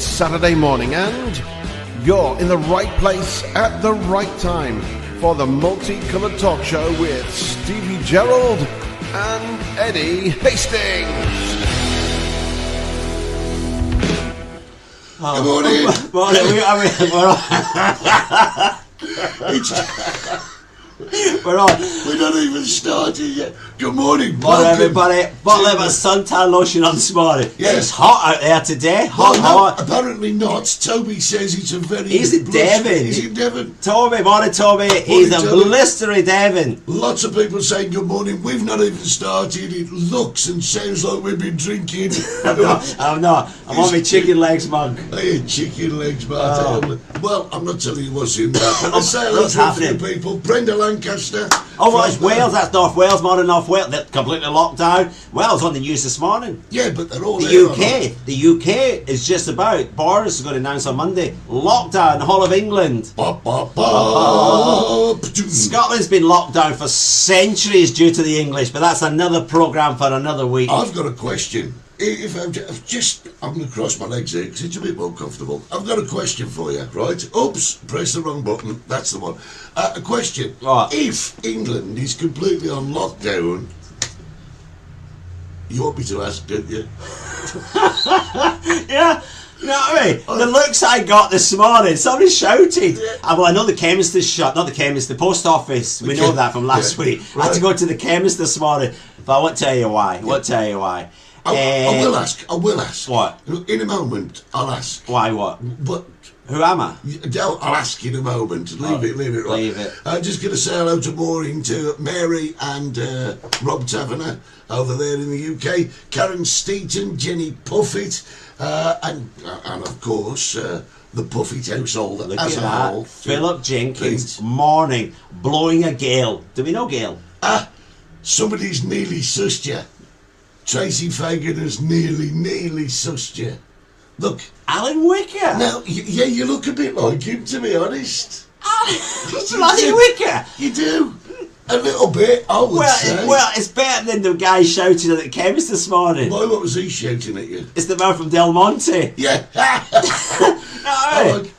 It's Saturday morning and you're in the right place at the right time for the Multicoloured Talk Show with Stevie Gerald and Eddie Hastings. Good morning. We're on. We're not even started yet. Good morning, Morning, everybody. Bottle of a suntan lotion on this morning. Yes. It's hot out there today. Hot. Apparently not. Toby says it's a very... He's in Devon. He's in Devon. Toby, morning, Toby. He's a blistery Devon. Lots of people saying good morning. We've not even started. It looks and sounds like we've been drinking. I'm not. I'm on my chicken legs mug. Hey, chicken legs, Martin. Well, I'm not telling you what's in that. But let's say hello to the people. Brenda Lancaster. Oh, well, it's Wales. That's North Wales. Modern North Wales. They're completely locked down. Wales on the news this morning. Yeah, but they're all the there. The UK is just about. Boris is going to announce on Monday lockdown the whole of England. Scotland's been locked down for centuries due to the English, but that's another programme for another week. I've got a question. If I'm going to cross my legs here because it's a bit more comfortable. I've got a question for you, right? Oops, press the wrong button. That's the one. A question. What? If England is completely on lockdown, you want me to ask, don't you? Yeah. You know what I mean? The looks I got this morning, somebody shouted. Well, I know the chemist is shut, not the chemist, the post office. We know that from last week. Right. I had to go to the chemist this morning, but I won't tell you why. I will ask. What? In a moment, I'll ask. Why, what? But who am I? I'll ask in a moment. Leave it. Right? Leave it. I'm just going to say hello to Maureen, to Mary and Rob Taverner over there in the UK, Karen Steaton, Jenny Puffett, and of course the Puffett household as a whole. Philip Jenkins, morning, blowing a gale. Do we know gale? Somebody's nearly sussed you. Tracy Fagan has nearly sussed you. Look. Alan Wicker? Now, yeah, you look a bit like him, to be honest. Alan Wicker? You do. A little bit, I would say. Well, it's better than the guy shouting at the chemist this morning. Why, what was he shouting at you? It's the man from Del Monte. Yeah.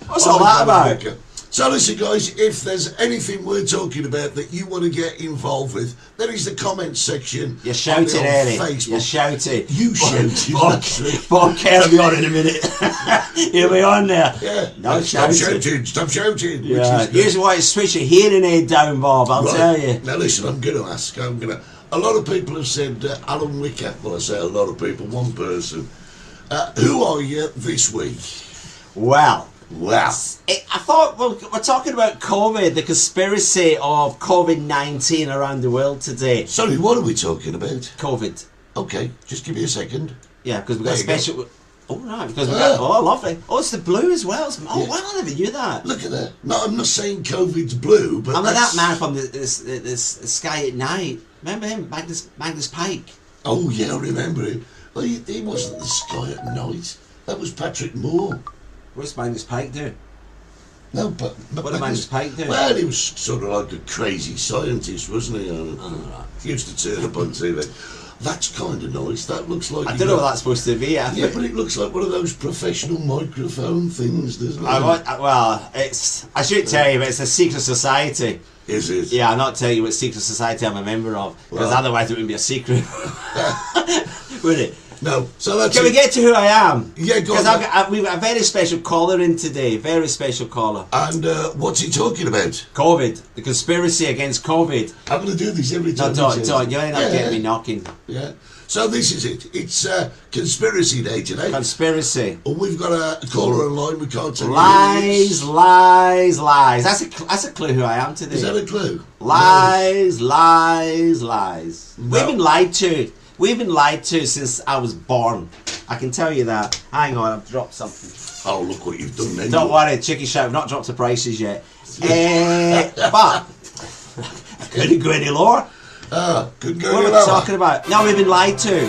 What's all that about? Wicker. So listen guys, if there's anything we're talking about that you want to get involved with, there is the comments section. You're shouting, Eddie. Facebook. You're shouting. You shouting. Bob Kerr will be on in a minute. He'll be on there. Yeah. No, Stop shouting. Yeah. Here's why it's switch your hearing aid down, Bob, I'll tell you. Now listen, I'm going to ask. A lot of people have said Alan Wicker. Well, I say a lot of people, one person. Who are you this week? Well, I thought we're talking about COVID, the conspiracy of COVID-19 around the world today. Sorry, what are we talking about? COVID. Okay, just give me a second. Yeah, because we've got a special... Oh, right, because we've got... Oh, lovely. Oh, it's the blue as well. Wow, I never knew that. Look at that. No, I'm not saying COVID's blue, but I'm like that man from the Sky at Night. Remember him? Magnus Pike. Oh, yeah, I remember him. Well, he wasn't the Sky at Night. That was Patrick Moore. What's Magnus Pike do? No, but what did Magnus Pike do? Well, he was sort of like a crazy scientist, wasn't he? He used to turn up on TV. That's kind of nice. That looks like... I don't know what that's supposed to be. Yeah, but it looks like one of those professional microphone things, doesn't it? I should tell you, but it's a secret society. Is it? Yeah, I'll not tell you what secret society I'm a member of, because otherwise it wouldn't be a secret. Would it? No, so that's Can we get to who I am? Yeah, go on. Because we've got a very special caller in today. Very special caller. And what's he talking about? COVID. The conspiracy against COVID. I'm going to do this every time. No, don't. You ain't getting me knocking. Yeah. So this is it. It's conspiracy day today. Conspiracy. We've got a caller online. We can't tell lies. That's a clue who I am today. Is that a clue? Lies. No. We've been lied to. We've been lied to since I was born. I can tell you that. Hang on, I've dropped something. Oh, look what you've done then. Don't worry, Chicky Shout, I've not dropped the prices yet. But I couldn't go any lower. Couldn't go any lower. What are we talking about? No, we've been lied to.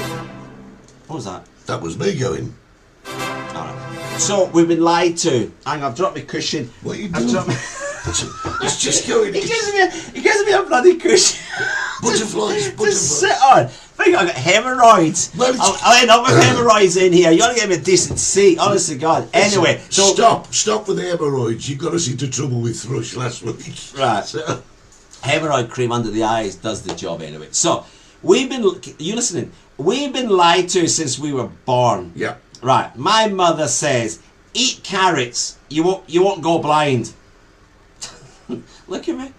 What was that? That was me going. Alright. So, we've been lied to. Hang on, I've dropped my cushion. What are you doing? It's just going. He gives me a bloody cushion. Butterflies. Just sit on. I got hemorrhoids. Well, I'll end up with hemorrhoids in here. You got to get me a decent seat, honest to God. Anyway, so stop with the hemorrhoids. You got us into trouble with thrush last week. Right. So, hemorrhoid cream under the eyes does the job anyway. So you listening? We've been lied to since we were born. yeah. Right. My mother says, eat carrots. You won't go blind. Look at me.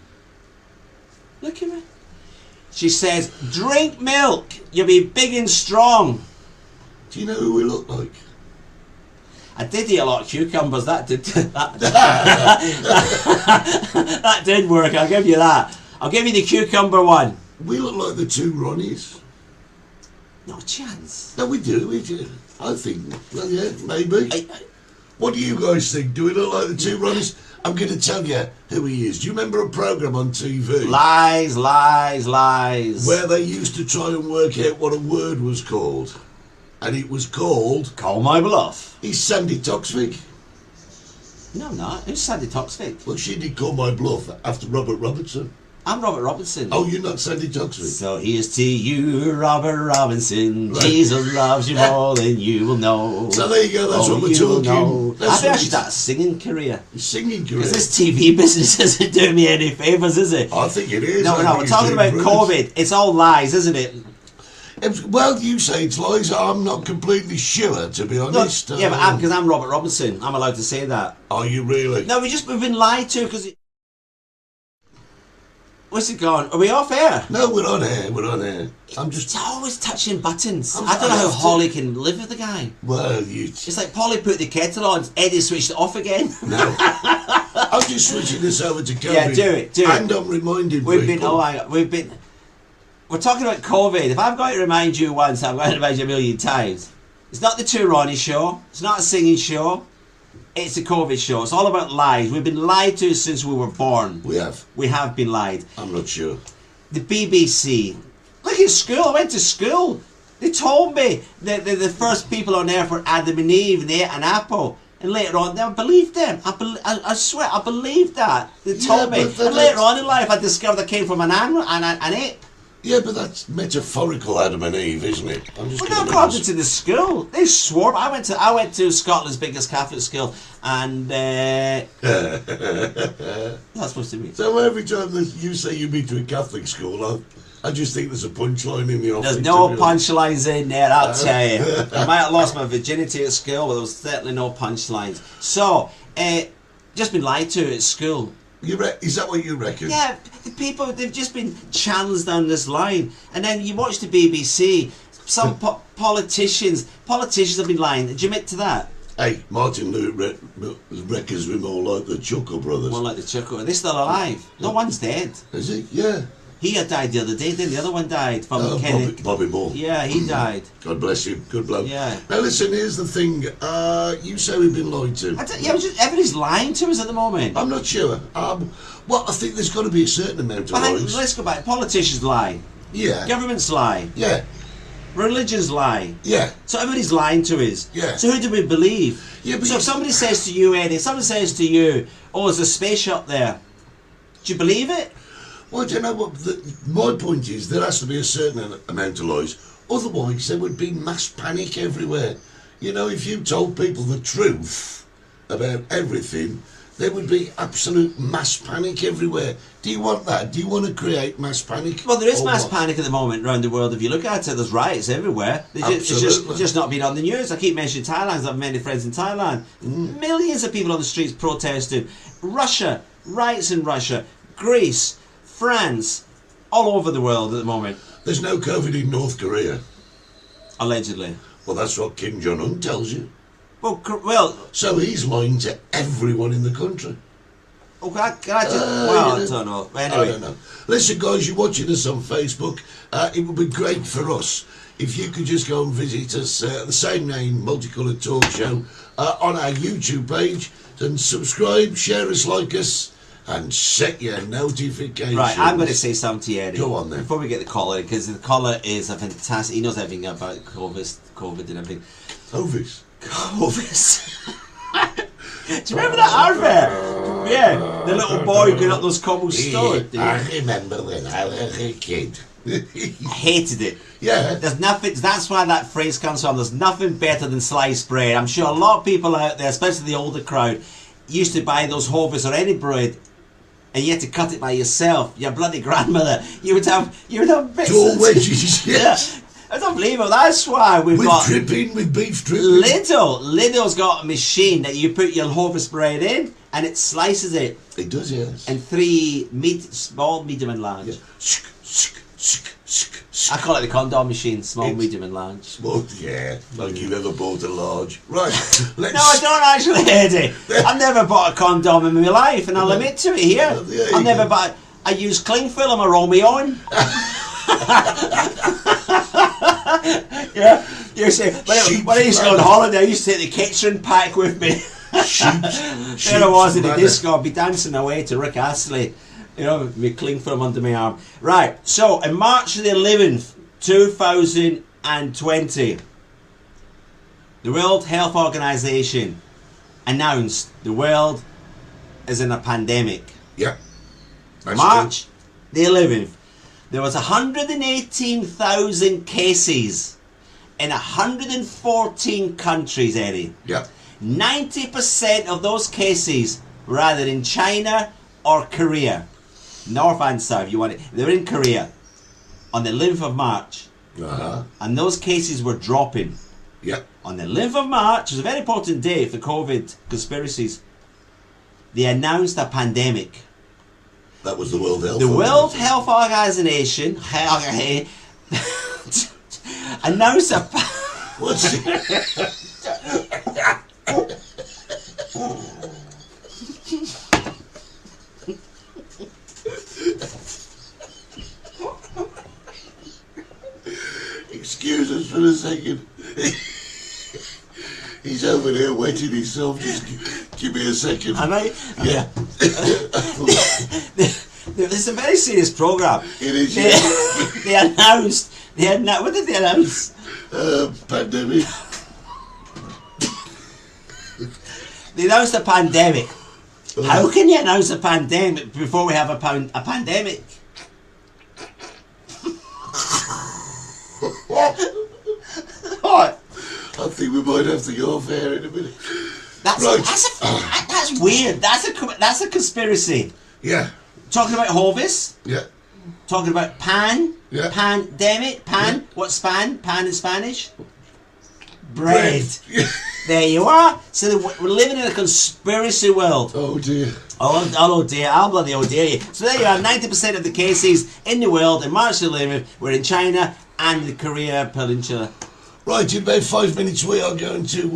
Look at me. She says, drink milk. You'll be big and strong. Do you know who we look like? I did eat a lot of cucumbers. That did that did work. I'll give you that. I'll give you the cucumber one. We look like the two Ronnies. No chance. No, we do. I think. Well, yeah, maybe. What do you guys think? Do we look like the two Ronnies? I'm going to tell you who he is. Do you remember a programme on TV? Lies, lies, lies. Where they used to try and work out what a word was called. And it was called... Call my bluff. He's Sandy Toksvig. No, I'm not. Who's Sandy Toksvig? Well, she did call my bluff after Robert Robertson. I'm Robert Robinson. Oh, you're not Sandy Toksvig? So here's to you, Robert Robinson. Right. Jesus loves you more than you will know. So there you go, that's what we're talking. I think I should start a singing career. Singing career? Because this TV business isn't doing me any favours, is it? I think it is. No, we're talking about COVID. It's all lies, isn't it? Well, you say it's lies. I'm not completely sure, to be honest. Yeah, but because I'm Robert Robinson, I'm allowed to say that. Are you really? No, we've been lied to because... Where's it gone? Are we off air? No, we're on air. We're on air. It's always touching buttons. I don't know how Holly can live with the guy. Well, It's like Polly put the kettle on, Eddie switched it off again. No. I'm just switching this over to COVID. Yeah, do it. And I'm reminding people. We're talking about COVID. If I've got to remind you once, I'm going to remind you a million times. It's not the Two Ronnie show. It's not a singing show. It's a COVID show. It's all about lies. We've been lied to since we were born. We have. We have been lied. I'm not sure. The BBC. Look at school. I went to school. They told me that the first people on earth were Adam and Eve and they ate an apple. And later on, I believed them. I swear, I believed that. They told me. And later on in life, I discovered I came from an ape. Yeah, but that's metaphorical Adam and Eve, isn't it? I'm just not according to the school. They swore. I went to Scotland's biggest Catholic school, and that's supposed to be. So every time you say you've been to a Catholic school, I just think there's a punchline in the office. There's no punchlines in there, I'll tell you. I might have lost my virginity at school, but there was certainly no punchlines. So, just been lied to at school. Is that what you reckon? Yeah, the people, they've just been channels down this line. And then you watch the BBC, some politicians have been lying. Do you admit to that? Hey, Martin reckons we're more like the Chuckle Brothers. More like the Chuckle. They're still alive. No one's dead. Is he? Yeah. He had died the other day, didn't he? The other one died from Bobby Moore. Yeah, he died. God bless him. Good bloke. Yeah. Now listen, here's the thing. You say we've been lied to. Everybody's lying to us at the moment. I'm not sure. Well, I think there's got to be a certain amount of lies. Let's go back. Politicians lie. Yeah. Governments lie. Yeah. Religions lie. Yeah. So everybody's lying to us. Yeah. So who do we believe? Yeah, but so if somebody says to you, Eddie, somebody says to you, oh, there's a space up there, do you believe it? Well, do you know what? My point is there has to be a certain amount of lies. Otherwise, there would be mass panic everywhere. You know, if you told people the truth about everything, there would be absolute mass panic everywhere. Do you want that? Do you want to create mass panic? Well, there is mass panic at the moment around the world. If you look at it, there's riots everywhere. It's just not been on the news. I keep mentioning Thailand. I have many friends in Thailand. Millions of people on the streets protesting. Russia, riots in Russia. Greece, France, all over the world at the moment. There's no COVID in North Korea. Allegedly. Well, that's what Kim Jong-un tells you. Well, so he's lying to everyone in the country. Oh, can I just... I don't know. Anyway. I don't know. Listen, guys, you're watching us on Facebook. It would be great for us if you could just go and visit us, the same name, Multicoloured Talk Show, on our YouTube page, and subscribe, share us, like us, and set your notifications. Right, I'm going to say something to you, Eddie. Go on then. Before we get the caller, because the caller is a fantastic... He knows everything about COVID and everything. Covid. Do you remember that advert? Yeah, the little boy going up those cobblestones. I remember when I was a kid. I hated it. Yeah. There's nothing. That's why that phrase comes from. There's nothing better than sliced bread. I'm sure a lot of people out there, especially the older crowd, used to buy those Hovis or any bread, and you had to cut it by yourself. Your bloody grandmother. You would have bits. Tall wedges. Yes. Yeah. It's unbelievable. That's why we've With got dripping, with beef dripping. Lidl's got a machine that you put your Hovis bread in, and it slices it. It does, yes. And 3 small, medium, and large. Yeah. I call it the condom machine, small, medium, and large. Well, yeah, like you've ever bought a large. Right, let's... No, I don't actually, Eddie. I've never bought a condom in my life, and I'll admit to it here. I've never bought... I use cling film and roll me on. Yeah, you see, when I used to go on holiday, I used to take the catering pack with me. There I was in the disco, I'd be dancing away to Rick Astley, you know, with cling film under my arm. Right, so in March the 11th, 2020, the World Health Organization announced the world is in a pandemic. Yeah. March the 11th, there was 118,000 cases in 114 countries, Eddie. Yeah. 90% of those cases were either in China or Korea. North and South, you want it. They were in Korea on the 11th of March. Uh-huh. And those cases were dropping. Yeah. On the 11th of March, it was a very important day for COVID conspiracies. They announced a pandemic. That was the World Health The World Health Organization announced a... What's it? Excuse us for a second. He's over there wetting himself. Just give me a second. Am I? Yeah. It's a very serious program. It is. They announced. What did they announce? Pandemic. They announced a pandemic. How can you announce a pandemic before we have a pandemic? What? I think we might have to go off air in a minute. That's weird. That's a conspiracy. Yeah. Talking about Hovis. Yeah. Talking about pan. Yeah. Pandemic. Pan. Yeah. What's pan? Pan in Spanish. Bread. Yeah. There you are. So we're living in a conspiracy world. Oh dear. Oh dear. I'll bloody oh dear you. So there you are. 90% of the cases in the world in March the 11th were in China and the Korea Peninsula. Right, in about 5 minutes we are going to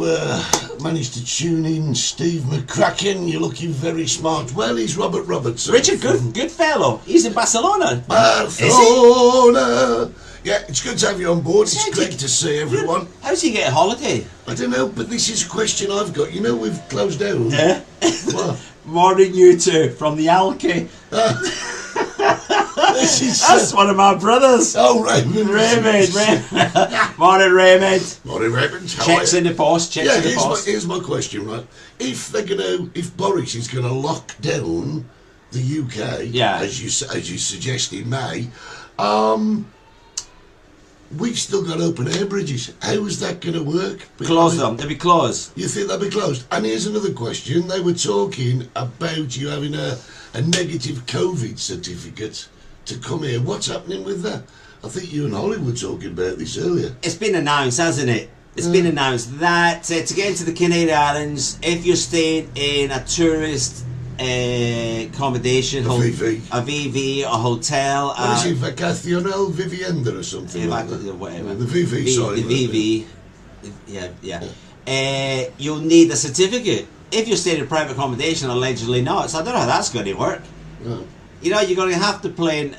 manage to tune in Steve McCracken. You're looking very smart. Well, he's Robert Robertson. Richard, good fellow. He's in Barcelona. Barcelona. Yeah, it's good to have you on board. It's great to see everyone. How's he get a holiday? I don't know, but this is a question I've got. You know we've closed down. Yeah. Well, Morning, you two, from the Alki. That's one of my brothers. Oh, Raymond. Morning, Raymond. Morning, Raymond. How Checks are you? in the post. Checks in the post. Here's my question, right? If Boris is gonna lock down the UK, yeah, as you suggest in May, we've still got open air bridges. How is that going to work? Close them. They'll be closed. You think they'll be closed? And here's another question. They were talking about you having a negative COVID certificate to come here. What's happening with that? I think you and Holly were talking about this earlier. It's been announced, hasn't it? It's been announced that to get into the Canary Islands, if you're staying in a tourist accommodation, a VV, a hotel, what is it, Vacacional Vivienda or something like that? Whatever. The VV, sorry. The VV, yeah. You'll need a certificate if you're staying in private accommodation. Allegedly not. So I don't know how that's going to work. No. You know, you're going to have to plane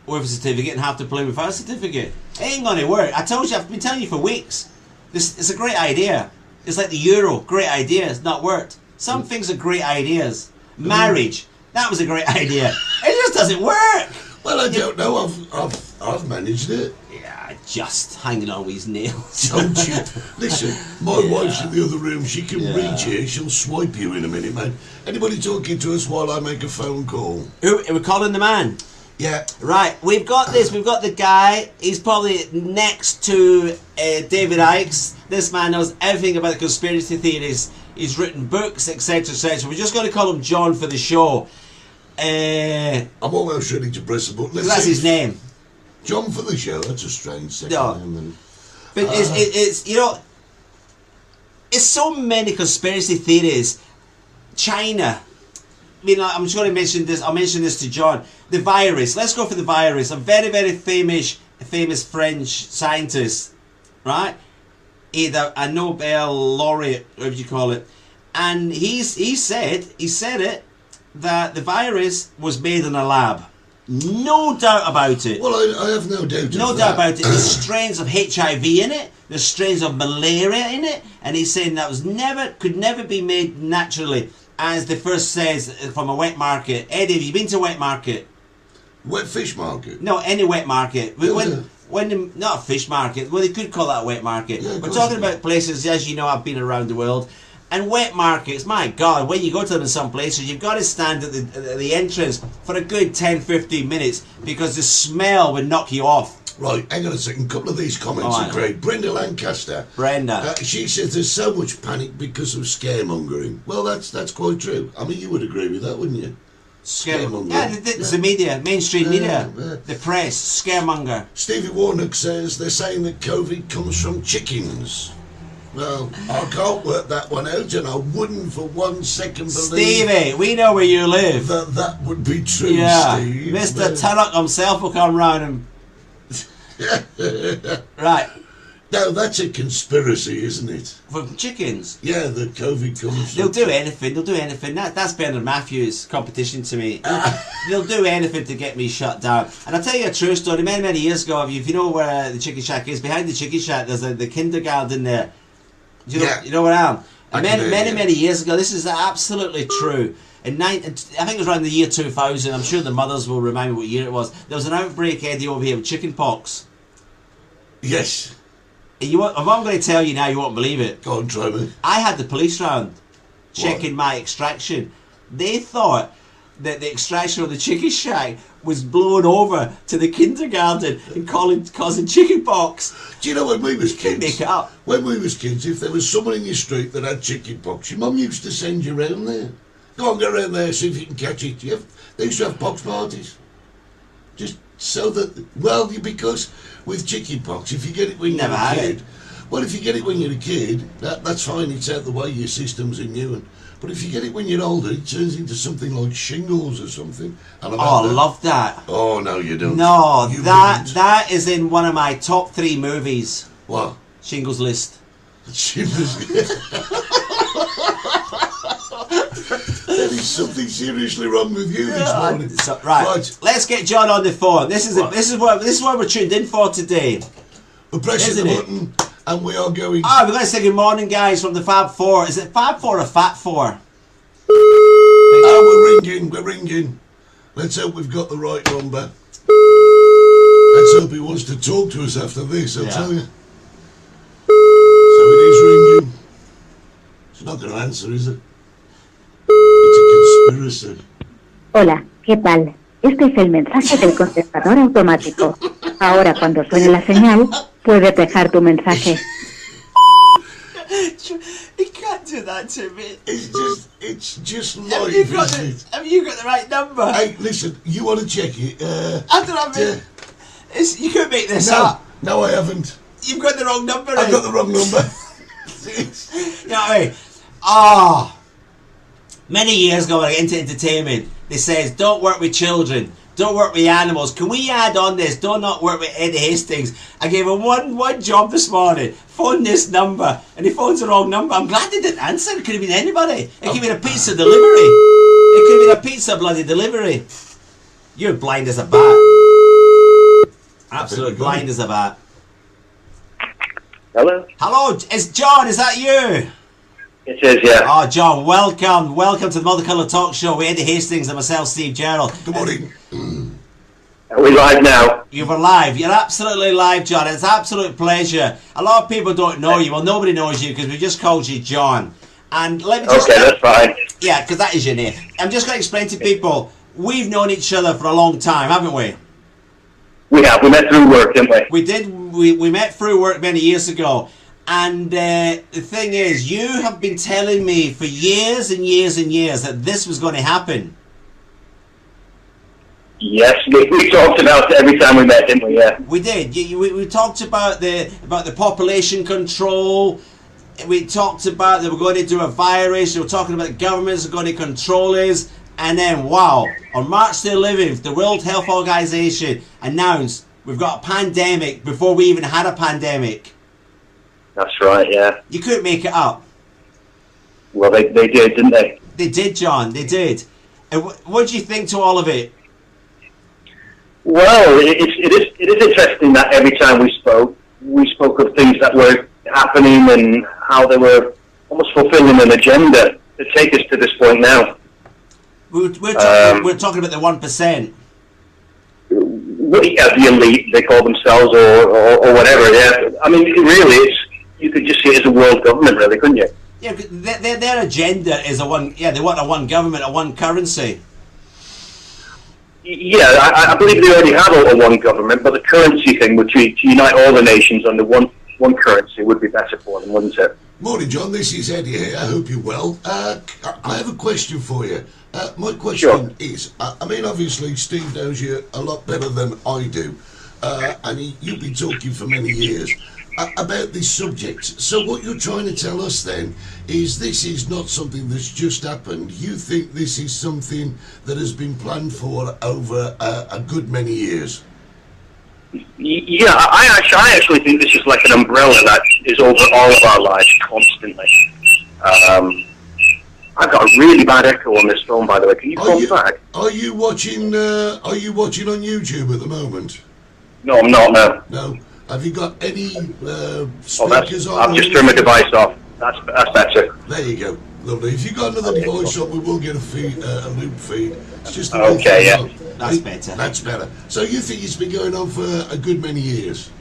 with a certificate and have to plane without a certificate. It ain't going to work. I told you, I've been telling you for weeks. It's a great idea. It's like the euro, great idea. It's not worked. Some things are great ideas. Marriage, that was a great idea. It just doesn't work. Well, I don't know. I've managed it. Yeah, just hanging on with his nails. Don't you? Listen, my wife's in the other room. She can reach you. She'll swipe you in a minute, man. Anybody talking to us while I make a phone call? Who? We're calling the man. Yeah. Right, we've got this. We've got the guy. He's probably next to David Icke. This man knows everything about the conspiracy theories. He's written books, etc., etc. We're just going to call him John for the show. I'm almost ready to press the button. That's his name. John for the show. That's a strange second name. But it's you know, it's so many conspiracy theories. China. I mean, I'm just going to mention this. I'll mention this to John. The virus. Let's go for the virus. A very, very famous French scientist, right? Either a Nobel laureate, whatever you call it, and he said it that the virus was made in a lab. No doubt about it. Well, I have no doubt. No doubt about it. There's strains of HIV in it. There's strains of malaria in it, and he's saying that could never be made naturally. As the first says, from a wet market. Eddie, have you been to a wet market? Wet fish market? No, any wet market. Not a fish market. Well, they could call that a wet market. Yeah, we're talking about places, as you know, I've been around the world. And wet markets, my God, when you go to them in some places, you've got to stand at the entrance for a good 10-15 minutes because the smell would knock you off. Right, hang on a second. A couple of these comments are great. Brenda Lancaster. Brenda. She says there's so much panic because of scaremongering. Well, that's quite true. I mean, you would agree with that, wouldn't you? Scaremongering. Yeah, it's the media, mainstream media, the press, scaremonger. Stevie Warnock says they're saying that COVID comes from chickens. Well, I can't work that one out, and I wouldn't for 1 second believe... Stevie, we know where you live. That would be true, yeah. Steve. Mr. Turnock himself will come round and... Right. Now, that's a conspiracy, isn't it? From chickens? Yeah, the COVID comes from... They'll do anything. That's Bernard Matthews' competition to me. They'll do anything to get me shut down. And I'll tell you a true story. Many, many years ago, if you know where the chicken shack is, behind the chicken shack, there's the kindergarten there. Do you know where I am? Many years ago, this is absolutely true. I think it was around the year 2000. I'm sure the mothers will remind me what year it was. There was an outbreak, Eddie, over here with chicken pox. Yes. If I'm going to tell you now, you won't believe it. Go on, try me. I had the police round checking my extraction. They thought that the extraction of the chicken shack was blown over to the kindergarten and causing chicken pox. Do you know when we was kids? Make it up. When we was kids, if there was someone in your street that had chicken pox, your mum used to send you around there. Go on, go around there, see if you can catch it. They used to have pox parties. Just so that, well, because with chicken pox, if you get it when you're a kid, well, if you get it when you're a kid, that's fine, it's out the way, your system's immune. But if you get it when you're older, it turns into something like shingles or something. And I love that. Oh, no, you don't. No, that is in one of my top 3 movies. What? Shingles List. Shingles List. There is something seriously wrong with you this morning. Right, let's get John on the phone. This is what we're tuned in for today. We're pressing the button, and we are going. We're going to say good morning, guys, from the Fab Four. Is it Fab Four or Fat Four? We're ringing. Let's hope we've got the right number. Let's hope he wants to talk to us after this. I'll tell you. So it is ringing. It's not going to answer, is it? It's a conspiracy. Hola, ¿qué tal? Este es el mensaje del contestador automático. Ahora, cuando suene la señal, puedes dejar tu mensaje. You can't do that to me. It's just life, isn't it? Have you got the right number? Hey, listen, you want to check it? I don't have you couldn't make this up. No, I haven't. You've got the wrong number. I've got the wrong number. You know what I mean? Many years ago when I got into entertainment, they says, don't work with children, don't work with animals. Can we add on this? Do not work with Eddie Hastings. I gave him one job this morning. Phone this number. And he phones the wrong number. I'm glad he didn't answer. It could have been anybody. It could have been a pizza delivery. It could have been a pizza bloody delivery. You're blind as a bat. Absolutely blind as a bat. Hello? Hello, it's John. Is that you? It is, yeah. Oh, John, welcome to the Multicoloured Talk Show with Eddie Hastings and myself, Steve Gerald. Good morning. Are we live now? You're live. You're absolutely live, John. It's an absolute pleasure. A lot of people don't know you. Well, nobody knows you because we just called you John. And let me just... Okay, that's fine. Yeah, because that is your name. I'm just going to explain to people we've known each other for a long time, haven't we? We have. We met through work, didn't we? We did. We met through work many years ago. And the thing is, you have been telling me for years and years and years that this was going to happen. Yes, we talked about it every time we met, didn't we? Yeah. We did. We talked about the population control. We talked about that we're going to do a virus. We were talking about the governments are going to control us. And then, wow, on March the 11th, the World Health Organization announced we've got a pandemic before we even had a pandemic. That's right, yeah. You couldn't make it up. Well, they did, didn't they? They did, John. They did. And what do you think to all of it? Well, it is interesting that every time we spoke of things that were happening and how they were almost fulfilling an agenda to take us to this point now. We're talking about the 1%. The elite, they call themselves, or whatever. Yeah, I mean, really, you could just see it as a world government, really, couldn't you? Yeah, their agenda is a one. Yeah, they want a one government, a one currency. Yeah, I believe they already have a one government, but the currency thing would to unite all the nations under one currency would be better for them, wouldn't it? Morning, John. This is Eddie here. I hope you're well. I have a question for you. My question is, I mean, obviously, Steve knows you a lot better than I do, and you've been talking for many years about this subject. So what you're trying to tell us then is this is not something that's just happened. You think this is something that has been planned for over a good many years? Yeah, I actually think this is like an umbrella that is over all of our lives constantly. I've got a really bad echo on this phone, by the way. Can you call me back? Are you watching on YouTube at the moment? No, I'm not. No. No. Have you got any speakers on? I've just turned my device off. That's better. There you go. Lovely. If you've got another device on, we will get a loop feed. It's just the okay, yeah. That's better. That's better. So you think it's been going on for a good many years?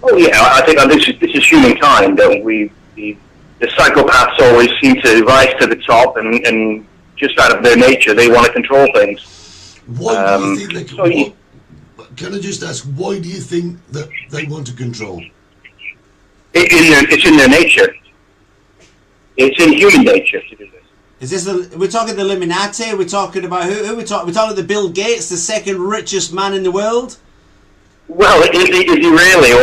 Oh yeah, I think this is humankind. The psychopaths always seem to rise to the top, and just out of their nature, they want to control things. Why do you think can I just ask, why do you think that they want to control? It's in their nature. It's in human nature to do this. Is this we're talking the Illuminati? We're talking about who? We're talking about the Bill Gates, the second richest man in the world? Well, is he really, or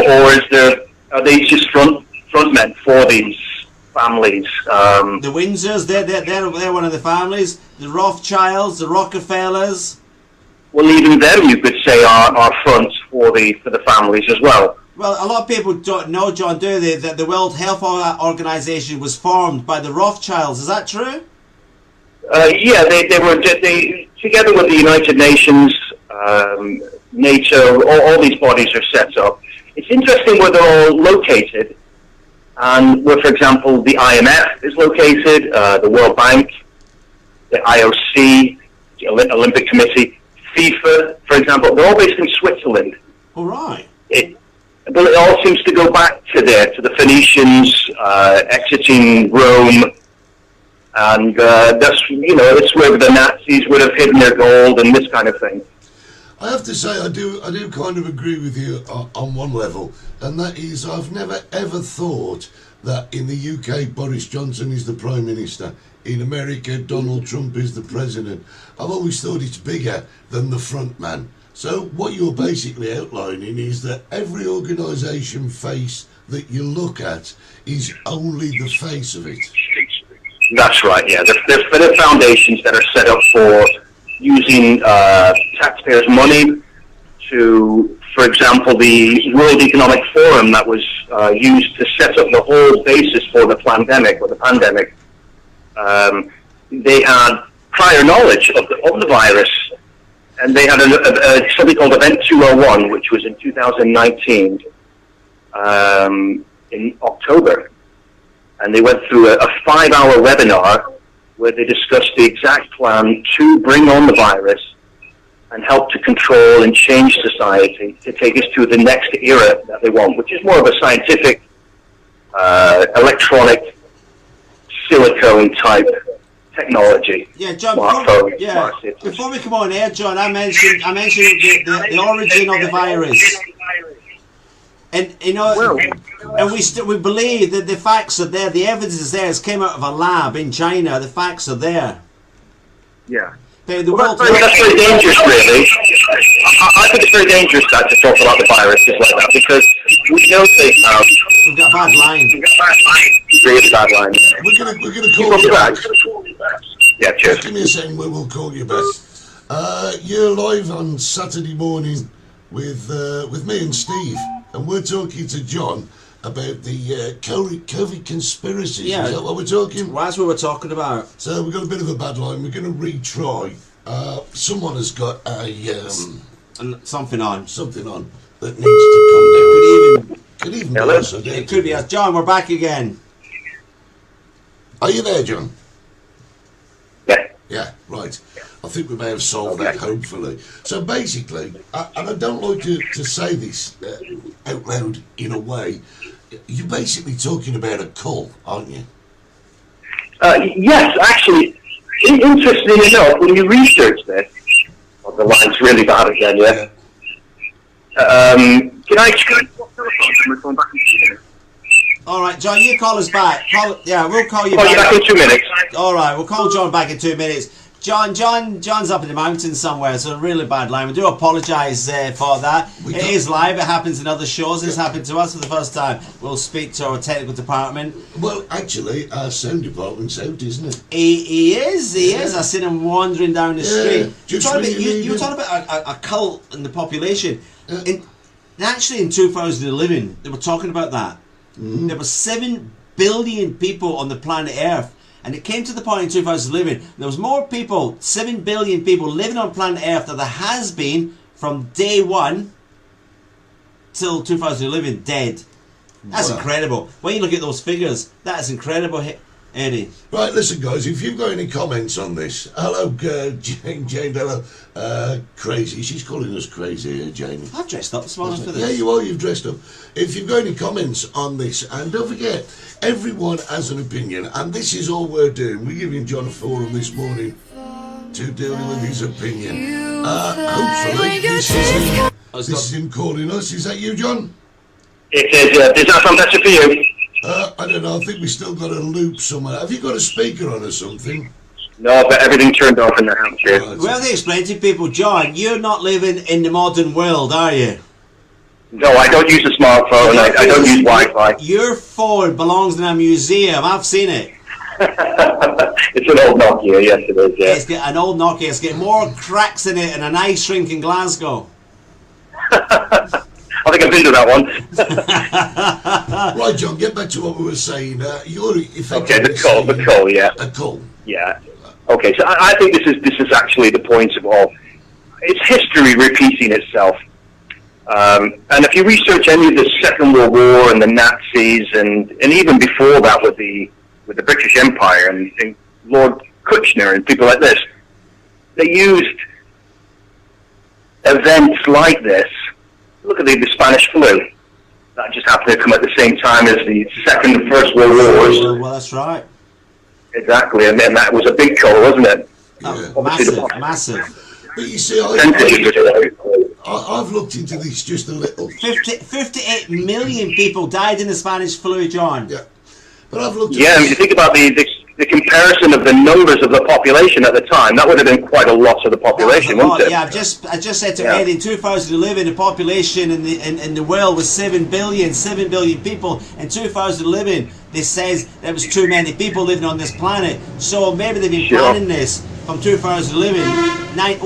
are they just frontmen for these families? The Windsors, they're one of the families. The Rothschilds, the Rockefellers. Well, even them you could say are fronts for the families as well. Well, a lot of people don't know, John, do they, that the World Health Organization was formed by the Rothschilds. Is that true? Yeah, they were together with the United Nations, NATO. All these bodies are set up. It's interesting where they're all located, and where, for example, the IMF is located, the World Bank, the IOC, the Olympic Committee, FIFA, for example. They're all based in Switzerland. All right. But it all seems to go back to the Phoenicians exiting Rome, and it's where the Nazis would have hidden their gold and this kind of thing. I have to say, I do kind of agree with you on one level, and that is I've never ever thought that in the UK Boris Johnson is the Prime Minister, in America Donald Trump is the President. I've always thought it's bigger than the front man. So what you're basically outlining is that every organisation face that you look at is only the face of it. That's right, yeah. They're foundations that are set up for using taxpayers' money to, for example, the World Economic Forum that was used to set up the whole basis for the pandemic. They had prior knowledge of the virus, and they had something called Event 201, which was in 2019, in October. And they went through a 5-hour webinar where they discussed the exact plan to bring on the virus and help to control and change society to take us to the next era that they want, which is more of a scientific, electronic, silicone type technology. Yeah, John. Smartphones, Yeah. smart cities. Before we come on air, John, I mentioned the origin of the virus, and you know, Well, and we believe that the facts are there. The evidence is there. It came out of a lab in China. The facts are there. yeah. The Well, world. that's very dangerous, really. I think it's very dangerous that to talk about the viruses like that because we know they have We've got a bad line. really bad lines. We're gonna You call call you me back. back? Yeah, cheers. Give me a second. We'll call you back. You're live on Saturday morning with me and Steve, and we're talking to John about the COVID conspiracies. Yeah. Is that what we're talking? Well, that's what we're talking about. So we've got a bit of a bad line. We're going to retry. Someone has got And something on. something on that needs to come down. Could even be Hello? us, I don't It could be know. us. John, we're back again. Are you there, John? Yeah. Yeah, right. I think we may have solved that, hopefully. So basically, and I don't like to say this out loud in a way, you're basically talking about a cult, aren't you? Yes, actually, interestingly enough, when you research this, the line's really bad again, yeah? Can I just go back in All right, John, you call us back. We'll call you Call you back. back in 2 minutes. All right, we'll call John back in 2 minutes. John's up in the mountains somewhere, so a really bad line. We do apologise for that. It is live. It happens in other shows. This happened to us for the first time. We'll speak to our technical department. Well, actually, our sound department's out, isn't it? He is. I seen him wandering down the street. just You were talking about a cult in the population. Actually, in 2011, they were talking about that. Mm-hmm. There were 7 billion people on the planet Earth. And it came to the point in 2011, there was more people, 7 billion people living on planet Earth than there has been from day one till 2011 dead. That's incredible. When you look at those figures, that is incredible, Eddie. Right, listen, guys, if you've got any comments on this, hello, Jane, hello, crazy. She's calling us crazy, Jamie. I've dressed up this morning for this. Yeah, you are, you've dressed up. If you've got any comments on this, and don't forget, everyone has an opinion, and this is all we're doing. We're giving John a forum this morning to deal with his opinion. Hopefully, this is him calling us. Is that you, John? It is, does that sound better for you? I don't know, I think we still got a loop somewhere. Have you got a speaker on or something? No, but everything turned off in the house here. Right. Well, they explain to people, John, you're not living in the modern world, are you? No, I don't use a smartphone. I don't use Wi-Fi. Your phone belongs in a museum. I've seen it. It's an old Nokia, yes it is, yeah. It's got an old Nokia. It's got more cracks in it than an ice rink in Glasgow. I think I've been to that one. Right, John, get back to what we were saying. You're effectively Okay, the call, yeah. A call. Yeah. Okay, so I think this is actually the point of all. It's history repeating itself. And if you research any of the Second World War and the Nazis and even before that with the British Empire and Lord Kuchner and people like this, they used events like this. Look at the Spanish flu. That just happened to come at the same time as the Second and First World Wars. Well, that's right. Exactly, and then that was a big call, wasn't it? Yeah. Massive. But you see, I've looked into this just a little. 58 million people died in the Spanish flu, John. Yeah. But I've looked at Yeah, and you think about the comparison of the numbers of the population at the time, that would have been quite a lot of the population, wouldn't it? Yeah, I just said to Ed, in 2011, the population in the world was 7 billion people. In 2011, they says there was too many people living on this planet. So maybe they've been planning this from 2011. 9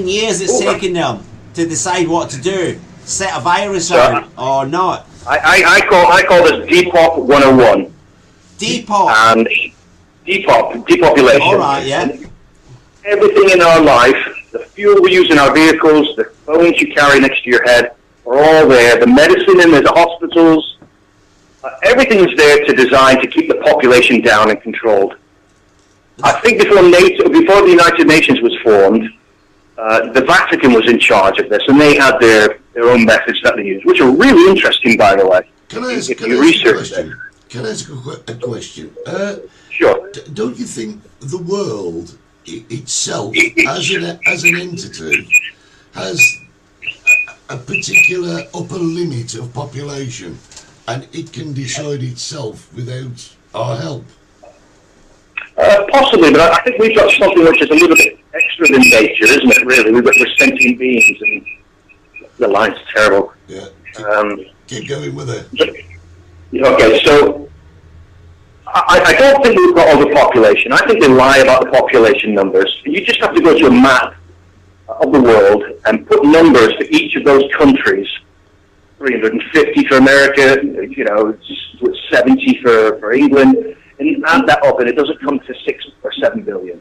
years it's taken them to decide what to do. Set a virus out or not. I call this Depop 101. Depop. And depopulation. All right, yeah. Everything in our life, the fuel we use in our vehicles, the phones you carry next to your head, are all there. The medicine in the hospitals, everything is there to design to keep the population down and controlled. I think before the United Nations was formed, the Vatican was in charge of this, and they had their own methods that they used, which are really interesting, by the way. Can I ask a question? Research them. Can I ask a question? Sure. Don't you think the world itself, as an entity, has a particular upper limit of population, and it can decide itself without our help. Possibly, but I think we've got something which is a little bit extra than nature, isn't it, really? We're sentient beings, and the line's terrible. Yeah. Keep going with it. Okay, so I don't think we've got overpopulation. I think they lie about the population numbers. You just have to go to a map of the world and put numbers for each of those countries. 350 for America, 70 for England, and you add that up, and it doesn't come to 6 or 7 billion.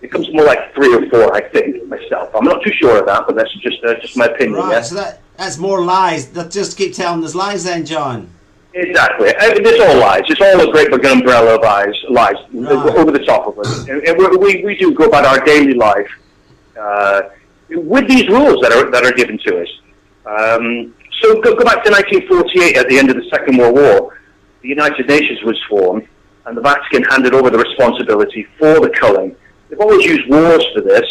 It comes more like 3 or 4, I think, myself. I'm not too sure of that, but that's just my opinion. Right, yeah? So that's more lies. That just keep telling us lies then, John. Exactly. It's all lies. It's all a great big umbrella of lies right. Over the top of us. And we do go about our daily life with these rules that are given to us. So go back to 1948, at the end of the Second World War. The United Nations was formed, and the Vatican handed over the responsibility for the culling. They've always used wars for this,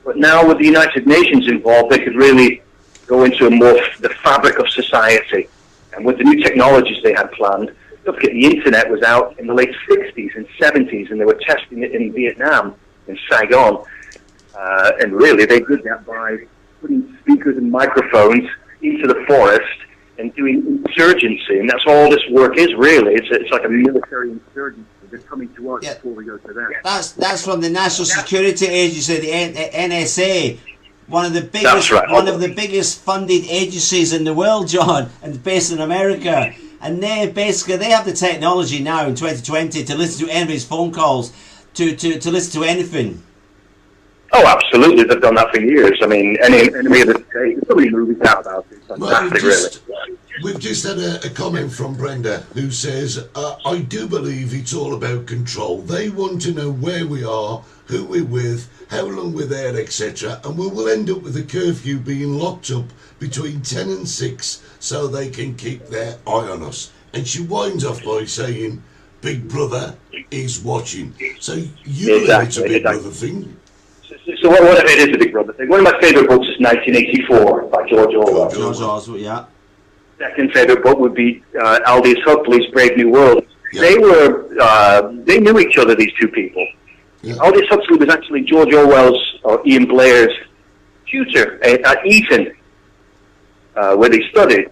but now with the United Nations involved, they could really go into the fabric of society. And with the new technologies they had planned, don't forget the internet was out in the late 60s and 70s, and they were testing it in Vietnam, in Saigon. And really, they did that by putting speakers and microphones into the forest and doing insurgency. And that's all this work is, really. It's like a military insurgency. They're coming to us before we go to them. That's from the National Security Agency, the NSA. One of the biggest, That's right. One of the biggest funded agencies in the world, John, and based in America. And they have the technology now in 2020 to listen to anybody's phone calls, to listen to anything. Oh, absolutely. They've done that for years. I mean, any of the there's so many movies out about it. It's fantastic, really. We've just had a comment from Brenda who says, I do believe it's all about control. They want to know where we are, who we're with, how long we're there, etc. And we will end up with a curfew being locked up between 10 and 6 so they can keep their eye on us. And she winds off by saying, Big Brother is watching. So you know it's a Big Brother thing. So what if it is a Big Brother thing? One of my favourite books is 1984 by George Orwell. George Orwell, yeah. Second favourite book would be Aldous Huxley's Brave New World. Yeah. They knew each other, these two people. Yeah. Aldous Huxley was actually George Orwell's or Ian Blair's tutor at Eton, where they studied.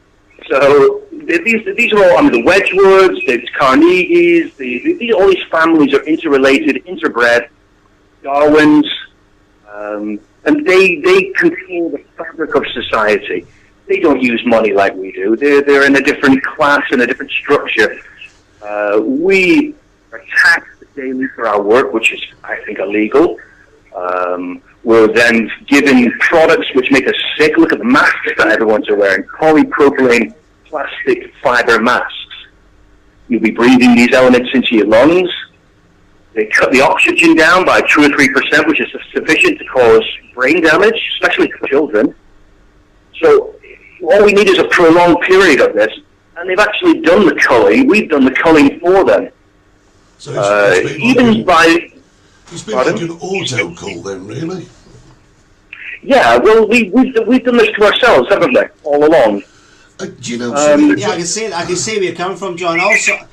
So these are all, the Wedgwoods, the Carnegies, all these families are interrelated, interbred, Darwins, and they control the fabric of society. They don't use money like we do. They're in a different class and a different structure. We are taxed daily for our work, which is, I think, illegal. We're then given products which make us sick. Look at the masks that everyone's wearing. Polypropylene plastic fiber masks. You'll be breathing these elements into your lungs. They cut the oxygen down by 2 or 3%, which is sufficient to cause brain damage, especially for children. So all we need is a prolonged period of this, and they've actually done the culling. We've done the culling for them. So it's been even like like an auto-cull then, really? Yeah, well, we've done this to ourselves, haven't we, all along? Do you know? Yeah, I can see where you're coming from, John.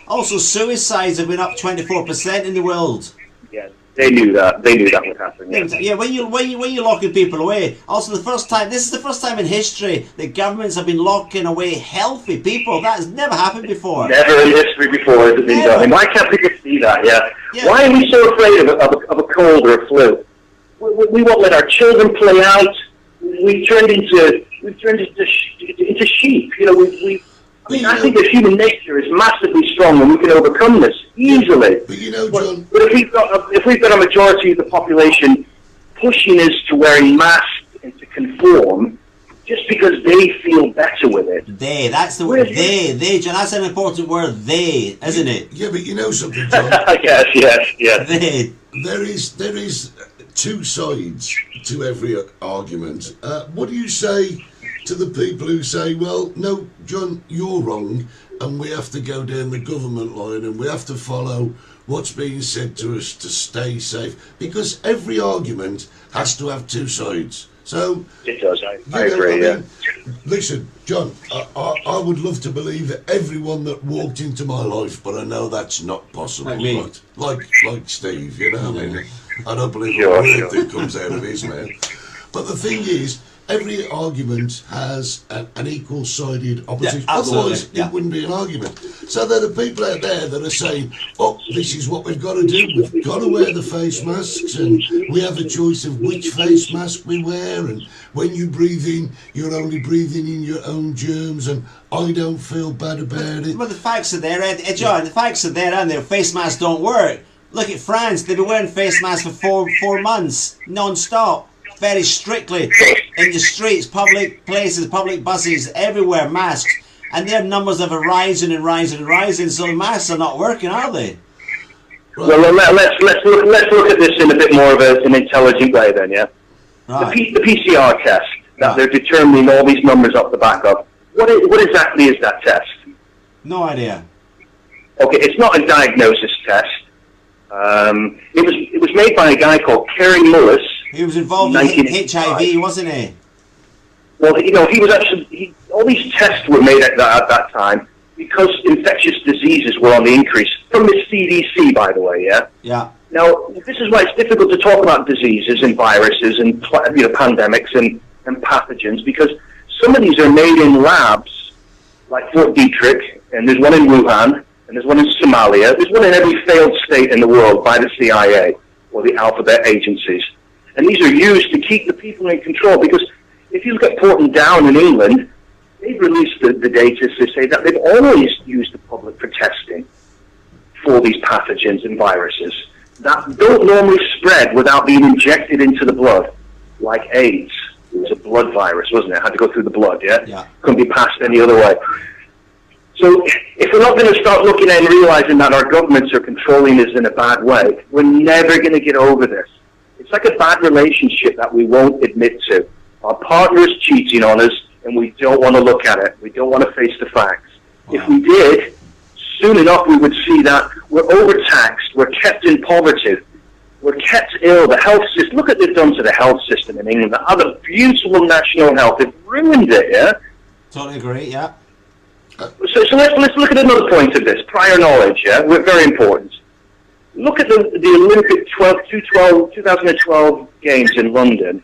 Also, suicides have been up 24% in the world. Yeah, they knew that. They knew that would happen. Yeah, yeah. When you're locking people away. Also, this is the first time in history that governments have been locking away healthy people. That has never happened before. Never in history before has it been done. Why can't people see that? Yeah. Why are we so afraid of a cold or a flu? We won't let our children play out. We've turned into sheep. I think that human nature is massively strong, and we can overcome this easily. But John. But if we've got a majority of the population pushing us to wearing masks and to conform, just because they feel better with it. That's the word. They, John. That's an important word. They, isn't it? Yeah, but you know something, John. yes. They. There is two sides to every argument. What do you say to the people who say, well, no, John, you're wrong, and we have to go down the government line and we have to follow what's being said to us to stay safe, because every argument has to have two sides. So it does. I agree. Yeah. Listen, John, I would love to believe everyone that walked into my life, but I know that's not possible. Like me. Like Steve, you know. I mean, I don't believe a word that comes out of his mouth. But the thing is, every argument has an equal-sided opposition. Yeah, otherwise, it wouldn't be an argument. So there are people out there that are saying, oh, this is what we've got to do. We've got to wear the face masks, and we have a choice of which face mask we wear, and when you breathe in, you're only breathing in your own germs, and I don't feel bad about it. Well, the facts are there, John. The facts are there, and their face masks don't work. Look at France. They've been wearing face masks for four months, non-stop. Very strictly in the streets, public places, public buses, everywhere, masks, and their numbers have been rising and rising and rising. So the masks are not working, are they? Well, let's look at this in a bit more of an intelligent way, then. Yeah. Right. The PCR test that they're determining all these numbers off the back of. What exactly is that test? No idea. Okay, it's not a diagnosis test. It was made by a guy called Kerry Mullis. He was involved in HIV, wasn't he? Well, he was actually. All these tests were made at that time because infectious diseases were on the increase from the CDC, by the way. Yeah. Yeah. Now, this is why it's difficult to talk about diseases and viruses and pandemics and pathogens, because some of these are made in labs like Fort Detrick, and there's one in Wuhan, and there's one in Somalia. There's one in every failed state in the world by the CIA or the alphabet agencies. And these are used to keep the people in control, because if you look at Porton Down in England, they've released the data to say that they've always used the public for testing for these pathogens and viruses that don't normally spread without being injected into the blood, like AIDS. It was a blood virus, wasn't it? It had to go through the blood, yeah? Couldn't be passed any other way. So if we're not going to start looking at and realizing that our governments are controlling us in a bad way, we're never going to get over this. It's like a bad relationship that we won't admit to. Our partner is cheating on us, and we don't want to look at it. We don't want to face the facts. Wow. If we did, soon enough we would see that we're overtaxed, we're kept in poverty, we're kept ill. The health system, look at what they've done to the health system in England. They have a beautiful national health. They've ruined it, yeah? Totally agree, yeah. So let's look at another point of this. Prior knowledge, yeah? We're very important. Look at the Olympic 2012 games in London,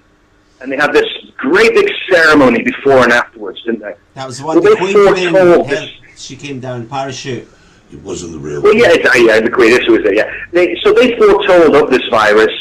and they had this great big ceremony before and afterwards, didn't they? That was the one the Queen did. She came down in parachute. It wasn't the real. Well, yeah, the Queen. This was it. Yeah. So they foretold of this virus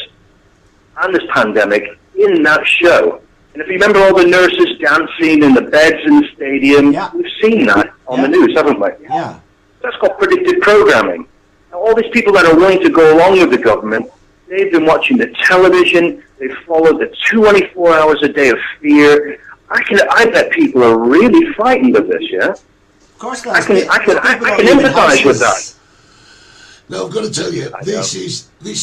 and this pandemic in that show. And if you remember all the nurses dancing in the beds in the stadium, we've seen that on the news, haven't we? Yeah. That's called predictive programming. Now, all these people that are willing to go along with the government, they've been watching the television. They've followed the 24 hours a day of fear. I bet people are really frightened of this. Yeah. Of course, I can empathise with that. Now I've got to tell you, this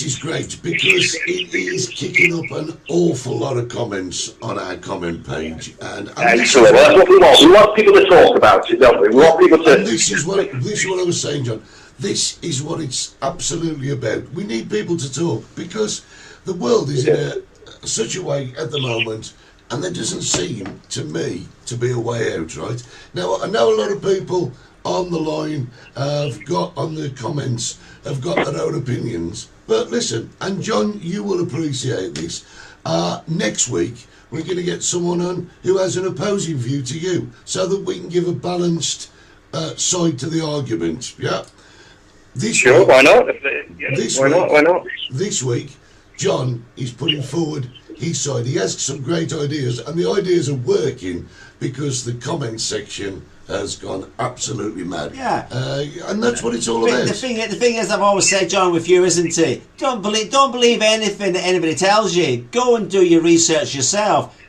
is great, because it is kicking up an awful lot of comments on our comment page, and excellent. That's what we want. We want people to talk about it, don't we? We want people to. This is what I was saying, John. This is what it's absolutely about. We need people to talk, because the world is in such a way at the moment, and there doesn't seem to me to be a way out, right? Now, I know a lot of people on the line on the comments have got their own opinions, but listen, and John, you will appreciate this. Next week, we're going to get someone on who has an opposing view to you, so that we can give a balanced side to the argument, yeah? Sure, why not? Why not? This week, John is putting forward his side. He has some great ideas, and the ideas are working because the comment section has gone absolutely mad. Yeah. And that's what it's all about. The thing is, I've always said, John, with you, isn't it? Don't believe anything that anybody tells you. Go and do your research yourself.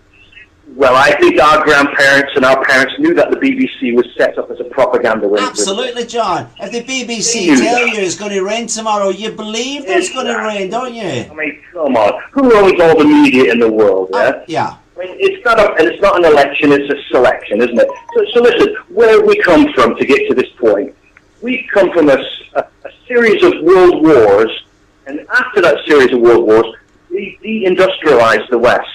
Well, I think our grandparents and our parents knew that the BBC was set up as a propaganda wing. Absolutely, John. If the BBC tell you it's going to rain tomorrow, you believe that it's going to rain, don't you? I mean, come on. Who owns all the media in the world, yeah? Yeah. It's not an election, it's a selection, isn't it? So listen, where we come from to get to this point, we come from a series of world wars, and after that series of world wars, we deindustrialized the West.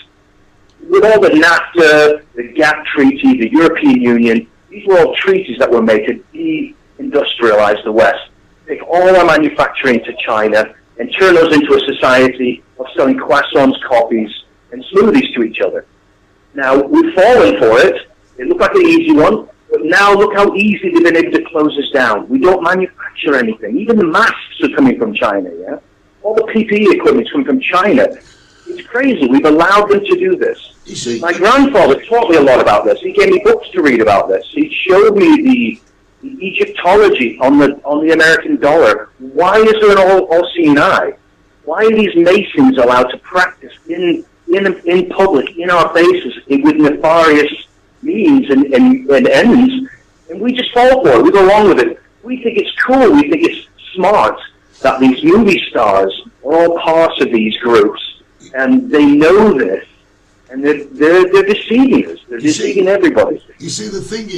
With all the NAFTA, the GATT Treaty, the European Union, these were all treaties that were made to deindustrialize the West. Take all our manufacturing to China and turn us into a society of selling croissants, coffees, and smoothies to each other. Now, we've fallen for it. It looked like an easy one, but now look how easy they've been able to close us down. We don't manufacture anything. Even the masks are coming from China, yeah? All the PPE equipment is coming from China. It's crazy. We've allowed them to do this. You see, my grandfather taught me a lot about this. He gave me books to read about this. He showed me the Egyptology on the American dollar. Why is there an all-seeing eye? Why are these Masons allowed to practice in public, in our faces, with nefarious means and ends? And we just fall for it. We go along with it. We think it's cool. We think it's smart that these movie stars are all parts of these groups, and they know this, and they're deceiving us. They're deceiving everybody. You see, the thing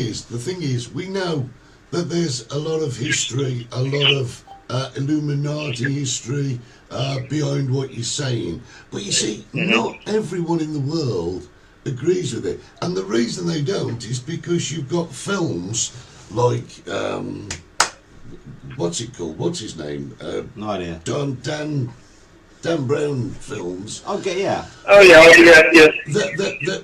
is, we know that there's a lot of history, a lot of Illuminati history behind what you're saying. But you see, not everyone in the world agrees with it. And the reason they don't is because you've got films like, what's it called? What's his name? No idea. Dan Brown films. Okay, yeah. Oh yeah.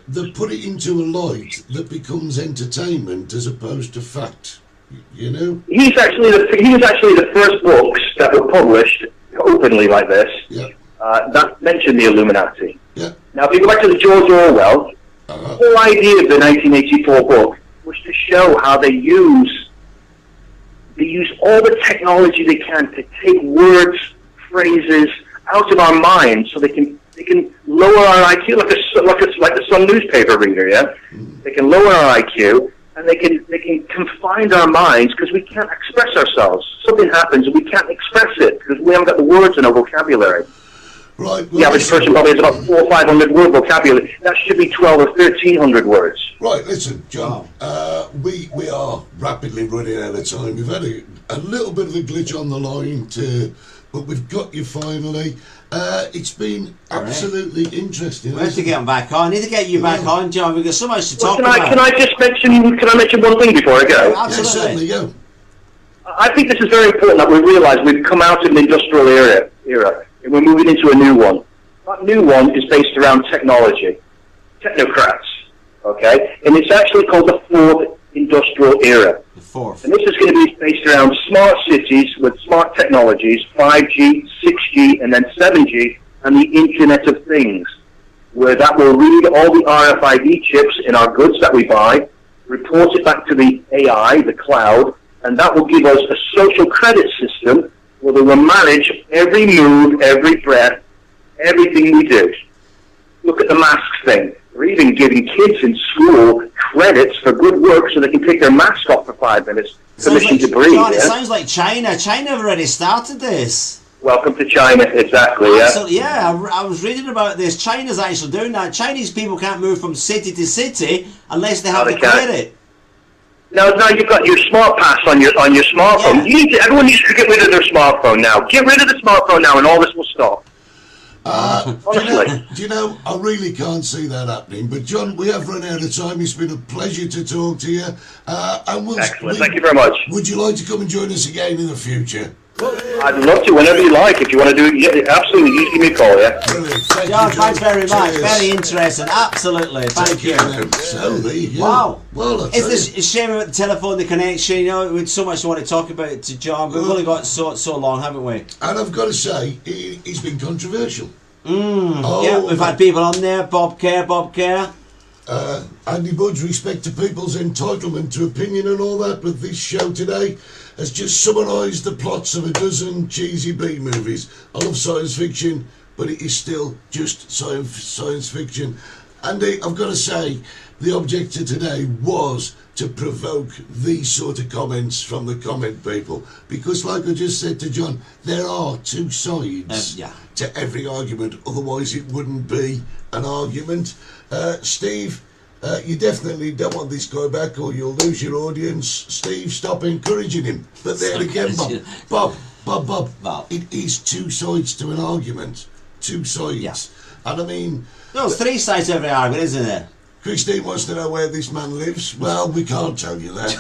That put it into a light that becomes entertainment as opposed to fact. You know. He was actually the first books that were published openly like this. Yeah. That mentioned the Illuminati. Yeah. Now, if you go back to the George Orwell, the whole idea of the 1984 book was to show how they use all the technology they can to take words, phrases out of our minds, so they can lower our IQ like the Sun newspaper reader. Yeah. They can lower our IQ. And they can confine our minds because we can't express ourselves. Something happens and we can't express it because we haven't got the words in our vocabulary. Right. The average person probably has about 400 or 500 word vocabulary. That should be 12 or 1300 words. Right. Listen, John. We are rapidly running out of time. We've had a little bit of a glitch on the line but we've got you finally. It's been absolutely interesting. We have to get him back on. I need to get you back on, John. We've got so much to talk about. Can I mention one thing before I go? Absolutely. Yeah, certainly go. I think this is very important that we realise we've come out of an industrial era and we're moving into a new one. That new one is based around technology, technocrats, okay? And it's actually called the fourth industrial era. The fourth. And this is going to be based around smart cities with smart technologies, 5G, 6G, and then 7G, and the Internet of Things, where that will read all the RFID chips in our goods that we buy, report it back to the AI, the cloud, and that will give us a social credit system where they will manage every move, every breath, everything we do. Look at the masks thing. They're even giving kids in school credits for good work so they can take their mask off for 5 minutes. Permission to breathe. John, it sounds like China. China have already started this. Welcome to China, exactly, yeah. Absolutely, yeah, I was reading about this. China's actually doing that. Chinese people can't move from city to city unless they have the credit. Now you've got your smart pass on your smartphone. Yeah. Everyone needs to get rid of their smartphone now. Get rid of the smartphone now and all this will stop. Honestly. Do you know, I really can't see that happening. But John, we have run out of time. It's been a pleasure to talk to you. Excellent. Thank you very much. Would you like to come and join us again in the future? I'd love to, whenever you like. If you want to do it, yeah, absolutely. You give me a call, yeah? Brilliant. John, thanks very much. Very interesting. Absolutely. Thank you. So, there you go. Wow. Well, it's a shame about the telephone, the connection. You know, we had so much to want to talk about to John, but we've only got so long, haven't we? And I've got to say, he's been controversial. Yeah, we've had people on there. Bob Kerr. Andy Budge, respect to people's entitlement to opinion and all that, but this show today has just summarised the plots of a dozen cheesy B movies. I love science fiction, but it is still just science fiction. Andy, I've got to say, the objective today was to provoke these sort of comments from the comment people, because like I just said to John, there are two sides to every argument, otherwise it wouldn't be an argument. Steve, you definitely don't want this guy back or you'll lose your audience. Steve, stop encouraging him. But there again, Bob, it is two sides to an argument. Two sides. Yeah. And I mean... No, there's three sides to every argument, isn't there? Christine wants to know where this man lives. Well, we can't tell you that.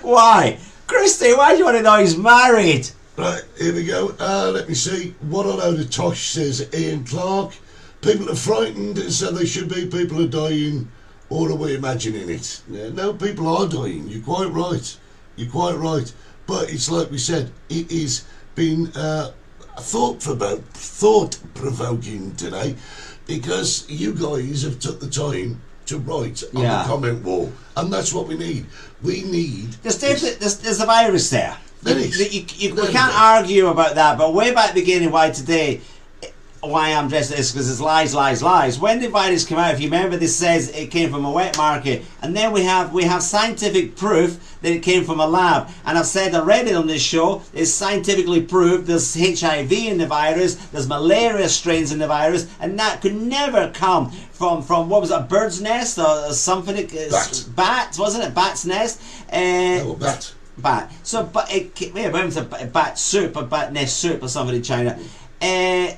Why? Christine, why do you want to know he's married? Right, here we go. Let me see. What a load of tosh, says Ian Clark. People are frightened, so they should be. People are dying, or are we imagining it? Yeah, no, people are dying. You're quite right. You're quite right. But it's like we said, it is been thought-provoking today, because you guys have took the time to write on the comment wall, and that's what we need. We need... There's a virus there. We can't argue about that, but way back at the beginning, why I'm dressed like this, because it's lies. When the virus came out, if you remember, this says it came from a wet market, and then we have scientific proof that it came from a lab. And I've said already on this show, it's scientifically proved there's HIV in the virus, there's malaria strains in the virus, and that could never come from what was it, a bird's nest or something? Bat, wasn't it? Bat's nest. Bat. So, but it went to bat soup, a bat nest soup or something in China.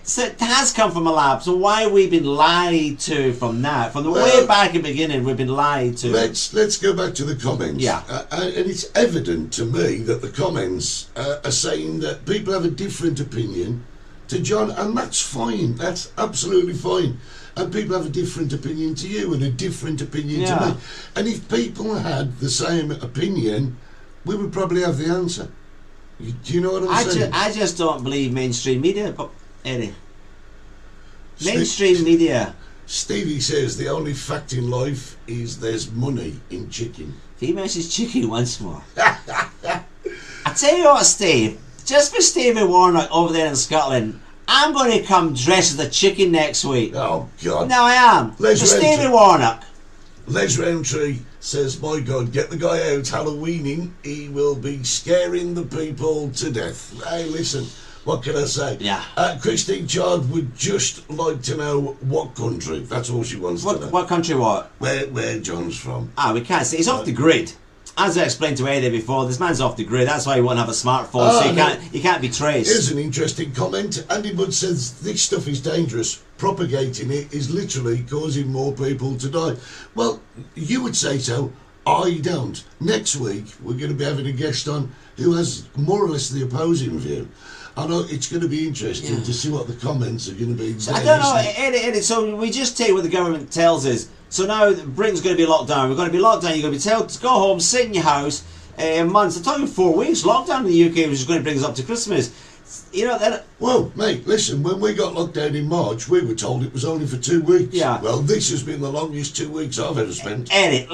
So it has come from a lab. So why have we been lied to from that? From the way back in the beginning, we've been lied to. Let's go back to the comments. Yeah. And it's evident to me that the comments are saying that people have a different opinion to John, and that's fine. That's absolutely fine. And people have a different opinion to you and a different opinion to me. And if people had the same opinion, we would probably have the answer. Do you know what I'm saying? I just don't believe mainstream media, Eddie. Mainstream media. Stevie says the only fact in life is there's money in chicken. He mentions chicken once more. I tell you what, Steve, just for Stevie Warnock over there in Scotland, I'm going to come dressed as a chicken next week. Oh, God. No, I am. For Stevie Warnock. Les Roundtree says, my God, get the guy out Halloweening. He will be scaring the people to death. Hey, listen, what can I say? Yeah. Christine Chard would just like to know what country. That's all she wants to know. What country what? Where John's from. We can't see. He's off the grid. As I explained to Eddie before, this man's off the grid. That's why he won't have a smartphone, so he can't be traced. Here's an interesting comment. Andy Budd says, this stuff is dangerous. Propagating it is literally causing more people to die. Well, you would say so. I don't. Next week, we're going to be having a guest on who has more or less the opposing view. I know it's going to be interesting to see what the comments are going to be. So I don't know, Eddie, so we just take what the government tells us. So now Britain's going to be locked down. We're going to be locked down. You're going to be told to go home, sit in your house months. I'm talking 4 weeks. Lockdown in the UK, which is going to bring us up to Christmas. You know, well, mate, listen, when we got locked down in March, we were told it was only for 2 weeks. Yeah. Well, this has been the longest 2 weeks I've ever spent. Eddie,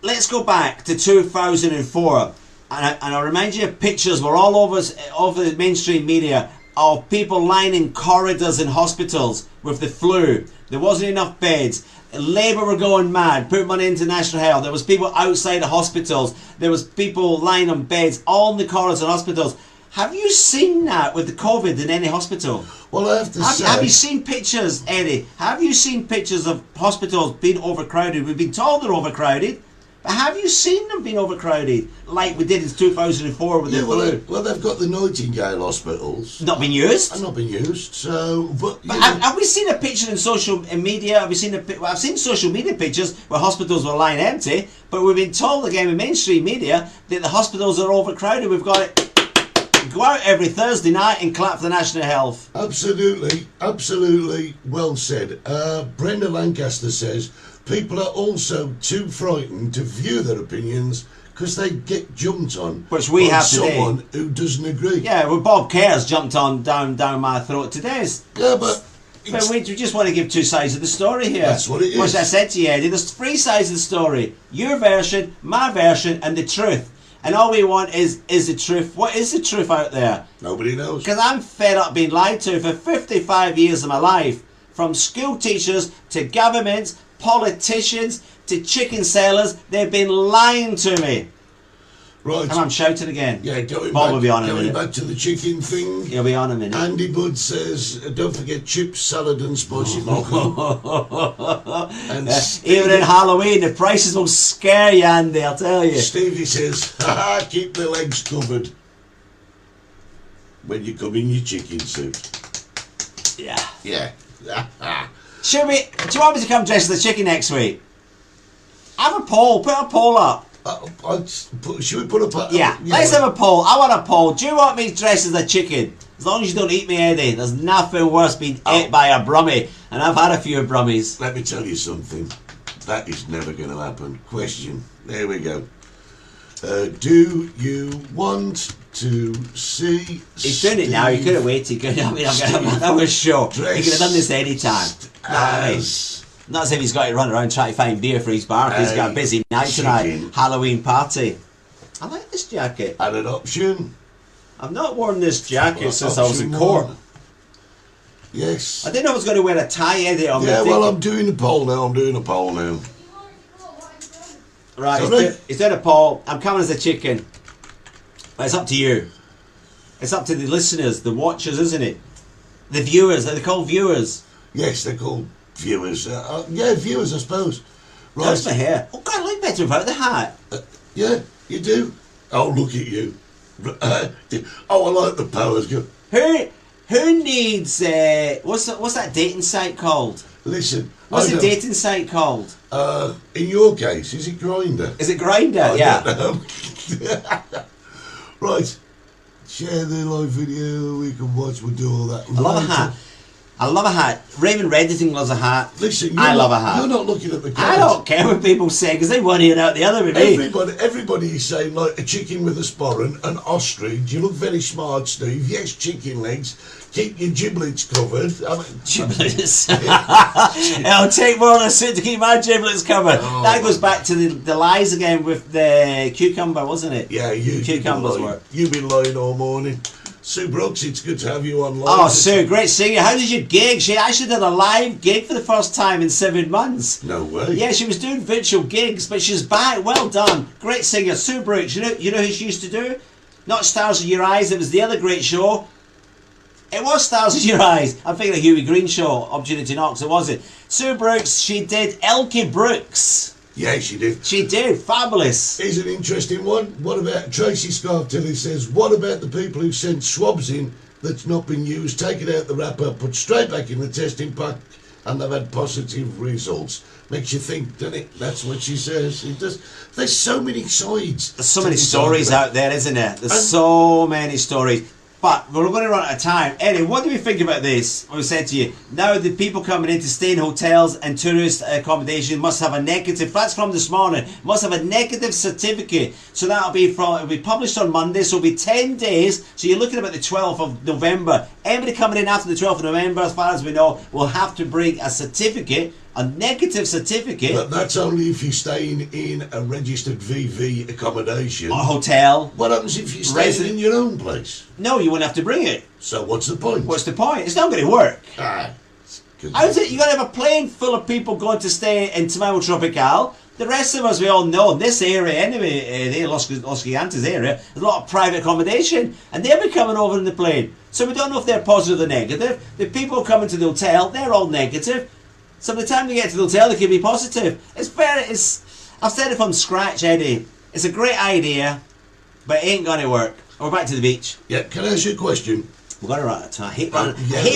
let's go back to 2004. And I'll remind you, pictures were all over the mainstream media of people lying in corridors in hospitals with the flu. There wasn't enough beds. Labour were going mad, put money into national health. There was people outside the hospitals. There was people lying on beds, all in the corridors in hospitals. Have you seen that with the COVID in any hospital? Well, I have to say... Have you seen pictures, Eddie? Have you seen pictures of hospitals being overcrowded? We've been told they're overcrowded. But have you seen them being overcrowded like we did in 2004 with the flu? Well, they've got the Nightingale hospitals. Not been used? Not been used, so... But have we seen a picture in social media? I've seen social media pictures where hospitals were lying empty, but we've been told again in mainstream media that the hospitals are overcrowded. We've got it... Go out every Thursday night and clap for the national health. Absolutely well said. Brenda Lancaster says... People are also too frightened to view their opinions because they get jumped on. Which we have today. Someone who doesn't agree. Yeah, well, Bob Kerr's jumped on down my throat today. Yeah, but we just want to give two sides of the story here. That's what it is. Which I said to you, Eddie, there's 3 sides of the story. Your version, my version, and the truth. And all we want is the truth. What is the truth out there? Nobody knows. Because I'm fed up being lied to for 55 years of my life. from school teachers to governments, politicians to chicken sellers. They've been lying to me. Right. And I'm shouting again. Yeah, Bob will be on in a minute. Back to the chicken thing. He'll be on in a minute. Andy Budd says, don't forget chips, salad and spicy bacon. And Even in Halloween, the prices will scare you, Andy, I'll tell you. Stevie says, keep the legs covered when you come in your chicken suit. Yeah. Yeah. Do you want me to come dressed as a chicken next week? Have a poll. Put a poll up. Should we put a... Yeah, let's have a poll. I want a poll. Do you want me dressed as a chicken? As long as you don't eat me, Eddie. There's nothing worse being ate by a brummie. And I've had a few brummies. Let me tell you something. That is never going to happen. Question. There we go. Do you want to see... He's doing it now. He could have waited. That was sure. He could have done this any time. Not as if he's got to run around trying to find beer for his bar. He's got a busy night tonight. Halloween party. I like this jacket. And an option. I've not worn this jacket since I was in court. Yes. I didn't know I was going to wear a tie, Eddie. I'm doing a poll now. Right, he's doing a poll. I'm coming as a chicken. But it's up to you. It's up to the listeners, the watchers, isn't it? The viewers. They're called viewers. Yes, they're called viewers. Viewers, I suppose. Right. That's my hair. Oh, God, I look better without the hat. Yeah, you do. Oh, look at you. I like the powers. Who needs what's that dating site called? Listen, what's the dating site called? In your case, is it Grindr? Is it Grindr? Yeah. Right. Share the live video. We can watch. We'll do all that. I love a hat. Raymond Reddington loves a hat. Listen, I love a hat. You're not looking at the camera. I don't care what people say because they one ear and out the other with me. Everybody is saying like a chicken with a sporran, an ostrich. You look very smart, Steve. Yes, chicken legs. Keep your giblets covered. Giblets. It'll take more than a suit to keep my giblets covered. That goes back to the lies again with the cucumber, wasn't it? Yeah, cucumbers work. You've been lying all morning. Sue Brooks, it's good to have you online. Oh, Sue, great singer. How did you gig? She actually did a live gig for the first time in 7 months. No way. Yeah, she was doing virtual gigs, but she's back. Well done. Great singer. Sue Brooks. You know who she used to do? Not Stars in Your Eyes. It was the other great show. It was Stars in Your Eyes. I'm thinking of Huey Green show, Opportunity Knocks. It wasn't. Sue Brooks, she did Elkie Brooks. Yeah, she did. She did. Fabulous. Here's an interesting one. What about Tracy Scartilli says, what about the people who sent swabs in that's not been used, take it out the wrapper, put straight back in the testing pack, and they've had positive results? Makes you think, doesn't it? That's what she says. It does. There's so many sides. There's so many stories out there, isn't there? There's so many stories. But we're going to run out of time. Anyway, what do we think about this? I said to you, now the people coming in to stay in hotels and tourist accommodation must have a negative, that's from this morning, must have a negative certificate. So it'll be published on Monday, so it'll be 10 days. So you're looking about the 12th of November. Anybody coming in after the 12th of November, as far as we know, will have to bring a certificate, a negative certificate. But that's only if you're staying in a registered VV accommodation. Or hotel. What happens if you're staying in your own place? No, you won't have to bring it. So what's the point? What's the point? It's not going to work. How's it? You're going to have a plane full of people going to stay in Tamao Tropical. The rest of us, we all know, in this area anyway, Los Gigantes area, there's a lot of private accommodation, and they'll be coming over in the plane. So we don't know if they're positive or negative. The people coming to the hotel, they're all negative. So by the time they get to the hotel, they can be positive. I've said it from scratch, Eddie. It's a great idea, but it ain't going to work. We're back to the beach. Yeah, can I ask you a question? We're going to run out of time. I hate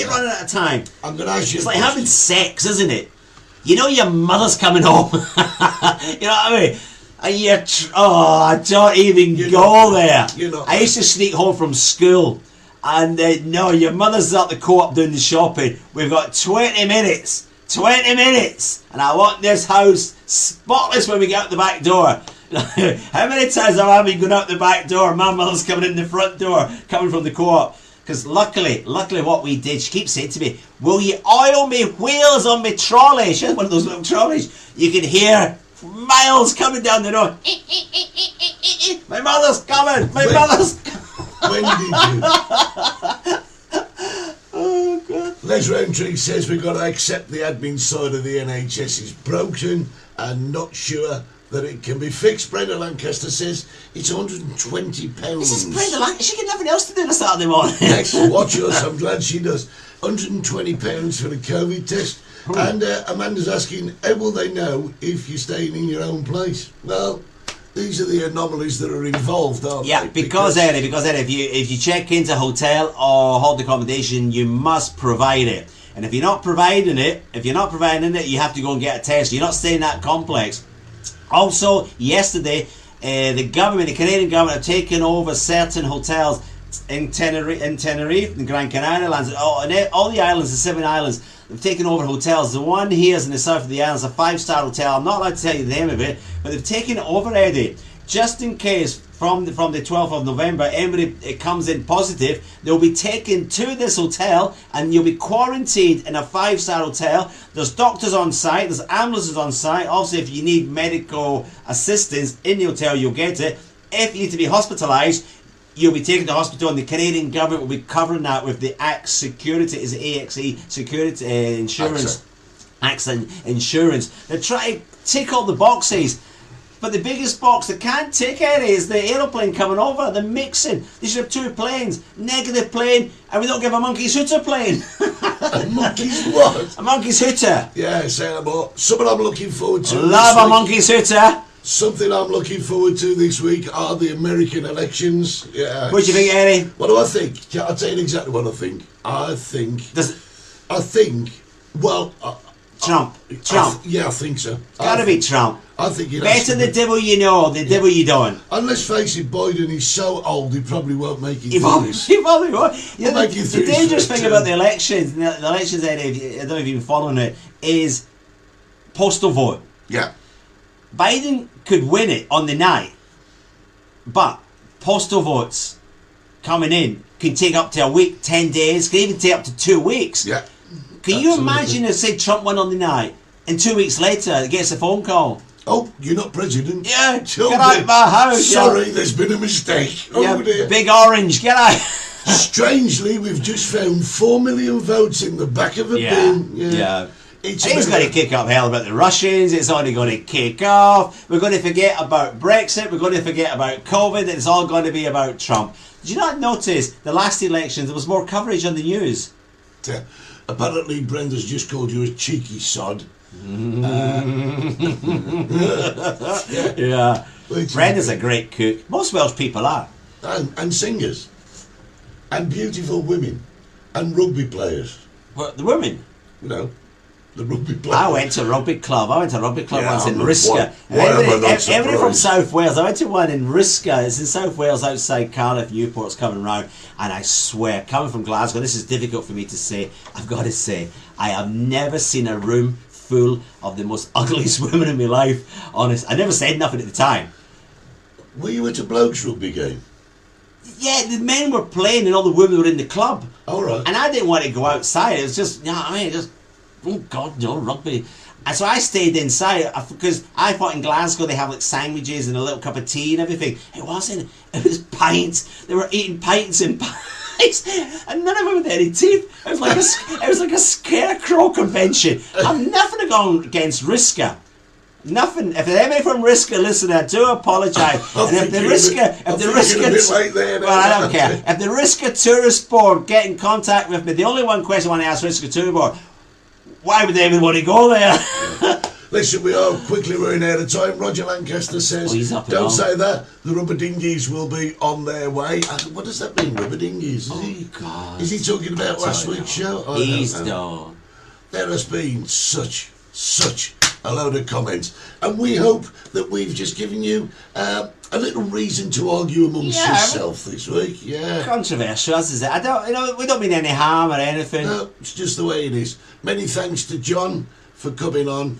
running out of time. I'm going to ask you It's like having sex, isn't it? You know your mother's coming home. You know what I mean? And I don't even go there. I used to sneak home from school. And no, your mother's at the co-op doing the shopping. We've got 20 minutes. 20 minutes. And I want this house spotless when we get out the back door. How many times have I been going out the back door? My mother's coming in the front door, coming from the co-op. Because luckily what we did, she keeps saying to me, will you oil me wheels on me trolley? She has one of those little trolleys. You can hear miles coming down the road. My mother's coming. My mother's coming. When did you? Oh, God. Wise Roundtree says we've got to accept the admin side of the NHS is broken and not sure that it can be fixed. Brenda Lancaster says it's £120. This is Brenda Lancaster. She got nothing else to do on a Saturday morning. Yes, watch us. I'm glad she does. £120 for the COVID test. And Amanda's asking, how will they know if you're staying in your own place? Well, these are the anomalies that are involved, aren't Yeah, they? because Eddie, if you check into a hotel or hold accommodation, you must provide it. And if you're not providing it, you have to go and get a test. You're not staying in that complex. Also, yesterday, the Canadian government have taken over certain hotels in Tenerife, in Gran Canaria Islands, all the islands, the 7 islands. They've taken over hotels. The one here is in the south of the islands, a 5-star hotel. I'm not allowed to tell you the name of it, but they've taken it over, Eddie, just in case from the 12th of November, anybody comes in positive, they'll be taken to this hotel and you'll be quarantined in a 5-star hotel. There's doctors on site, there's ambulances on site. Obviously, if you need medical assistance in the hotel, you'll get it. If you need to be hospitalised, you'll be taken to hospital, and the Canadian government will be covering that with the AXE Security, is it AXE Security Insurance? AXE Insurance. They're trying to tick all the boxes. But the biggest box they can't tick, Eddie, is the aeroplane coming over. They're mixing. They should have 2 planes. Negative plane, and we don't give a monkey's hooter plane. A monkey's what? A monkey's hooter. Yeah, say that more. Something I'm looking forward to. Love a monkey's hooter. Something I'm looking forward to this week are the American elections. Yeah. What do you think, Eddie? What do I think? I'll tell you exactly what I think. I think, well... Trump. I think so. Gotta be Trump. I think it Better the devil you know, the devil you don't. And let's face it, Biden is so old he probably won't make it He through this. probably won't. You know, make it through the his dangerous first thing term. about the elections, Eddie, I don't know if you've been following it, is postal vote. Yeah. Biden could win it on the night, but postal votes coming in can take up to a week, 10 days, can even take up to 2 weeks. Yeah. Can you imagine if, say, Trump won on the night, and 2 weeks later, he gets a phone call? Oh, you're not president? Yeah, Children. get out of my house. Sorry, there's been a mistake. Oh, Yeah, dear. big orange, get out. Strangely, we've just found 4 million votes in the back of a bin. Yeah. It's He's going to kick up hell about the Russians. It's only going to kick off. We're going to forget about Brexit. We're going to forget about COVID. It's all going to be about Trump. Did you not notice the last election there was more coverage on the news? Apparently, Brenda's just called you a cheeky sod. Yeah. Brenda's a great cook. Most Welsh people are. And singers. And beautiful women. And rugby players. What, the women? You know, the rugby players. I went to a rugby club. once in I'm Risca. Everybody from South Wales. I went to one in Risca. It's in South Wales outside Cardiff. Newport's coming round. And I swear, coming from Glasgow, this is difficult for me to say. I've got to say, I have never seen a room full of the most ugliest women in my life. Honest. I never said nothing at the time. Were you at a blokes rugby game? Yeah, the men were playing and all the women were in the club. All right. And I didn't want to go outside. It was just, oh God, no, rugby. And so I stayed inside because I thought in Glasgow they have like sandwiches and a little cup of tea and everything. It wasn't. It was pints. They were eating pints and pints, and none of them had any teeth. It was like a scarecrow convention. I'm never going against Risca. Nothing. If there's anybody from Risca listening, I do apologise. And if the Risca, well, I don't care. If the Risca Tourist Board get in contact with me, the only one question I want to ask Risca Tourist Board: why would they even want to go there? Listen, we are quickly running out of time. Roger Lancaster says, don't say that. The rubber dinghies will be on their way. What does that mean, rubber dinghies? God. Is he talking about last week's show? He's done. There has been such a load of comments. And we hope that we've just given you a little reason to argue amongst yourself this week. Yeah. Controversial, as it. We don't mean any harm or anything. No, it's just the way it is. Many thanks to John for coming on.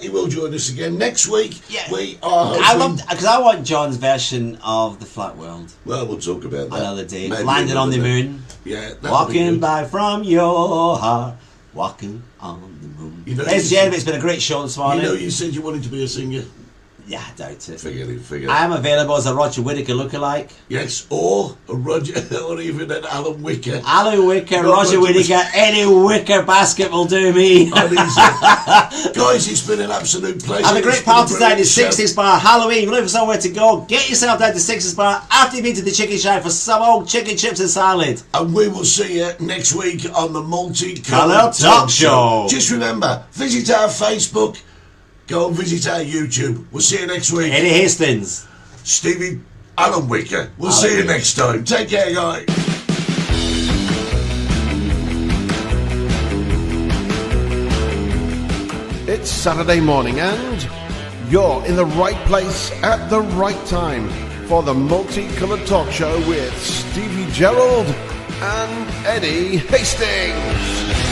He will join us again next week. Yeah. We are hoping... Because I want John's version of the Flat World. Well, we'll talk about that another day. Maybe Landing on the moon. Yeah. Walking by from your heart. Walking on the moon. Ladies and gentlemen, it's been a great show this morning. You said you wanted to be a singer. Yeah, I doubt it. Forget it. I am available as a Roger Whittaker lookalike. Yes, or a Roger, or even an Alan Wicker. Alan Wicker, Not Roger Whittaker, any Wicker basket will do me. Guys, it's been an absolute pleasure. Have a great party down to show. 60s Bar. Halloween, you're looking for somewhere to go. Get yourself down to 60s Bar after you've been to the chicken shack for some old chicken chips and salad. And we will see you next week on the Multicoloured Colour Talk Show. Just remember, visit our Facebook, go and visit our YouTube. We'll see you next week. Eddie Hastings. Stevie Alan Wicker. We'll see you next time. Take care, guys. It's Saturday morning and you're in the right place at the right time for the Multicoloured Talk Show with Stevie Gerald and Eddie Hastings.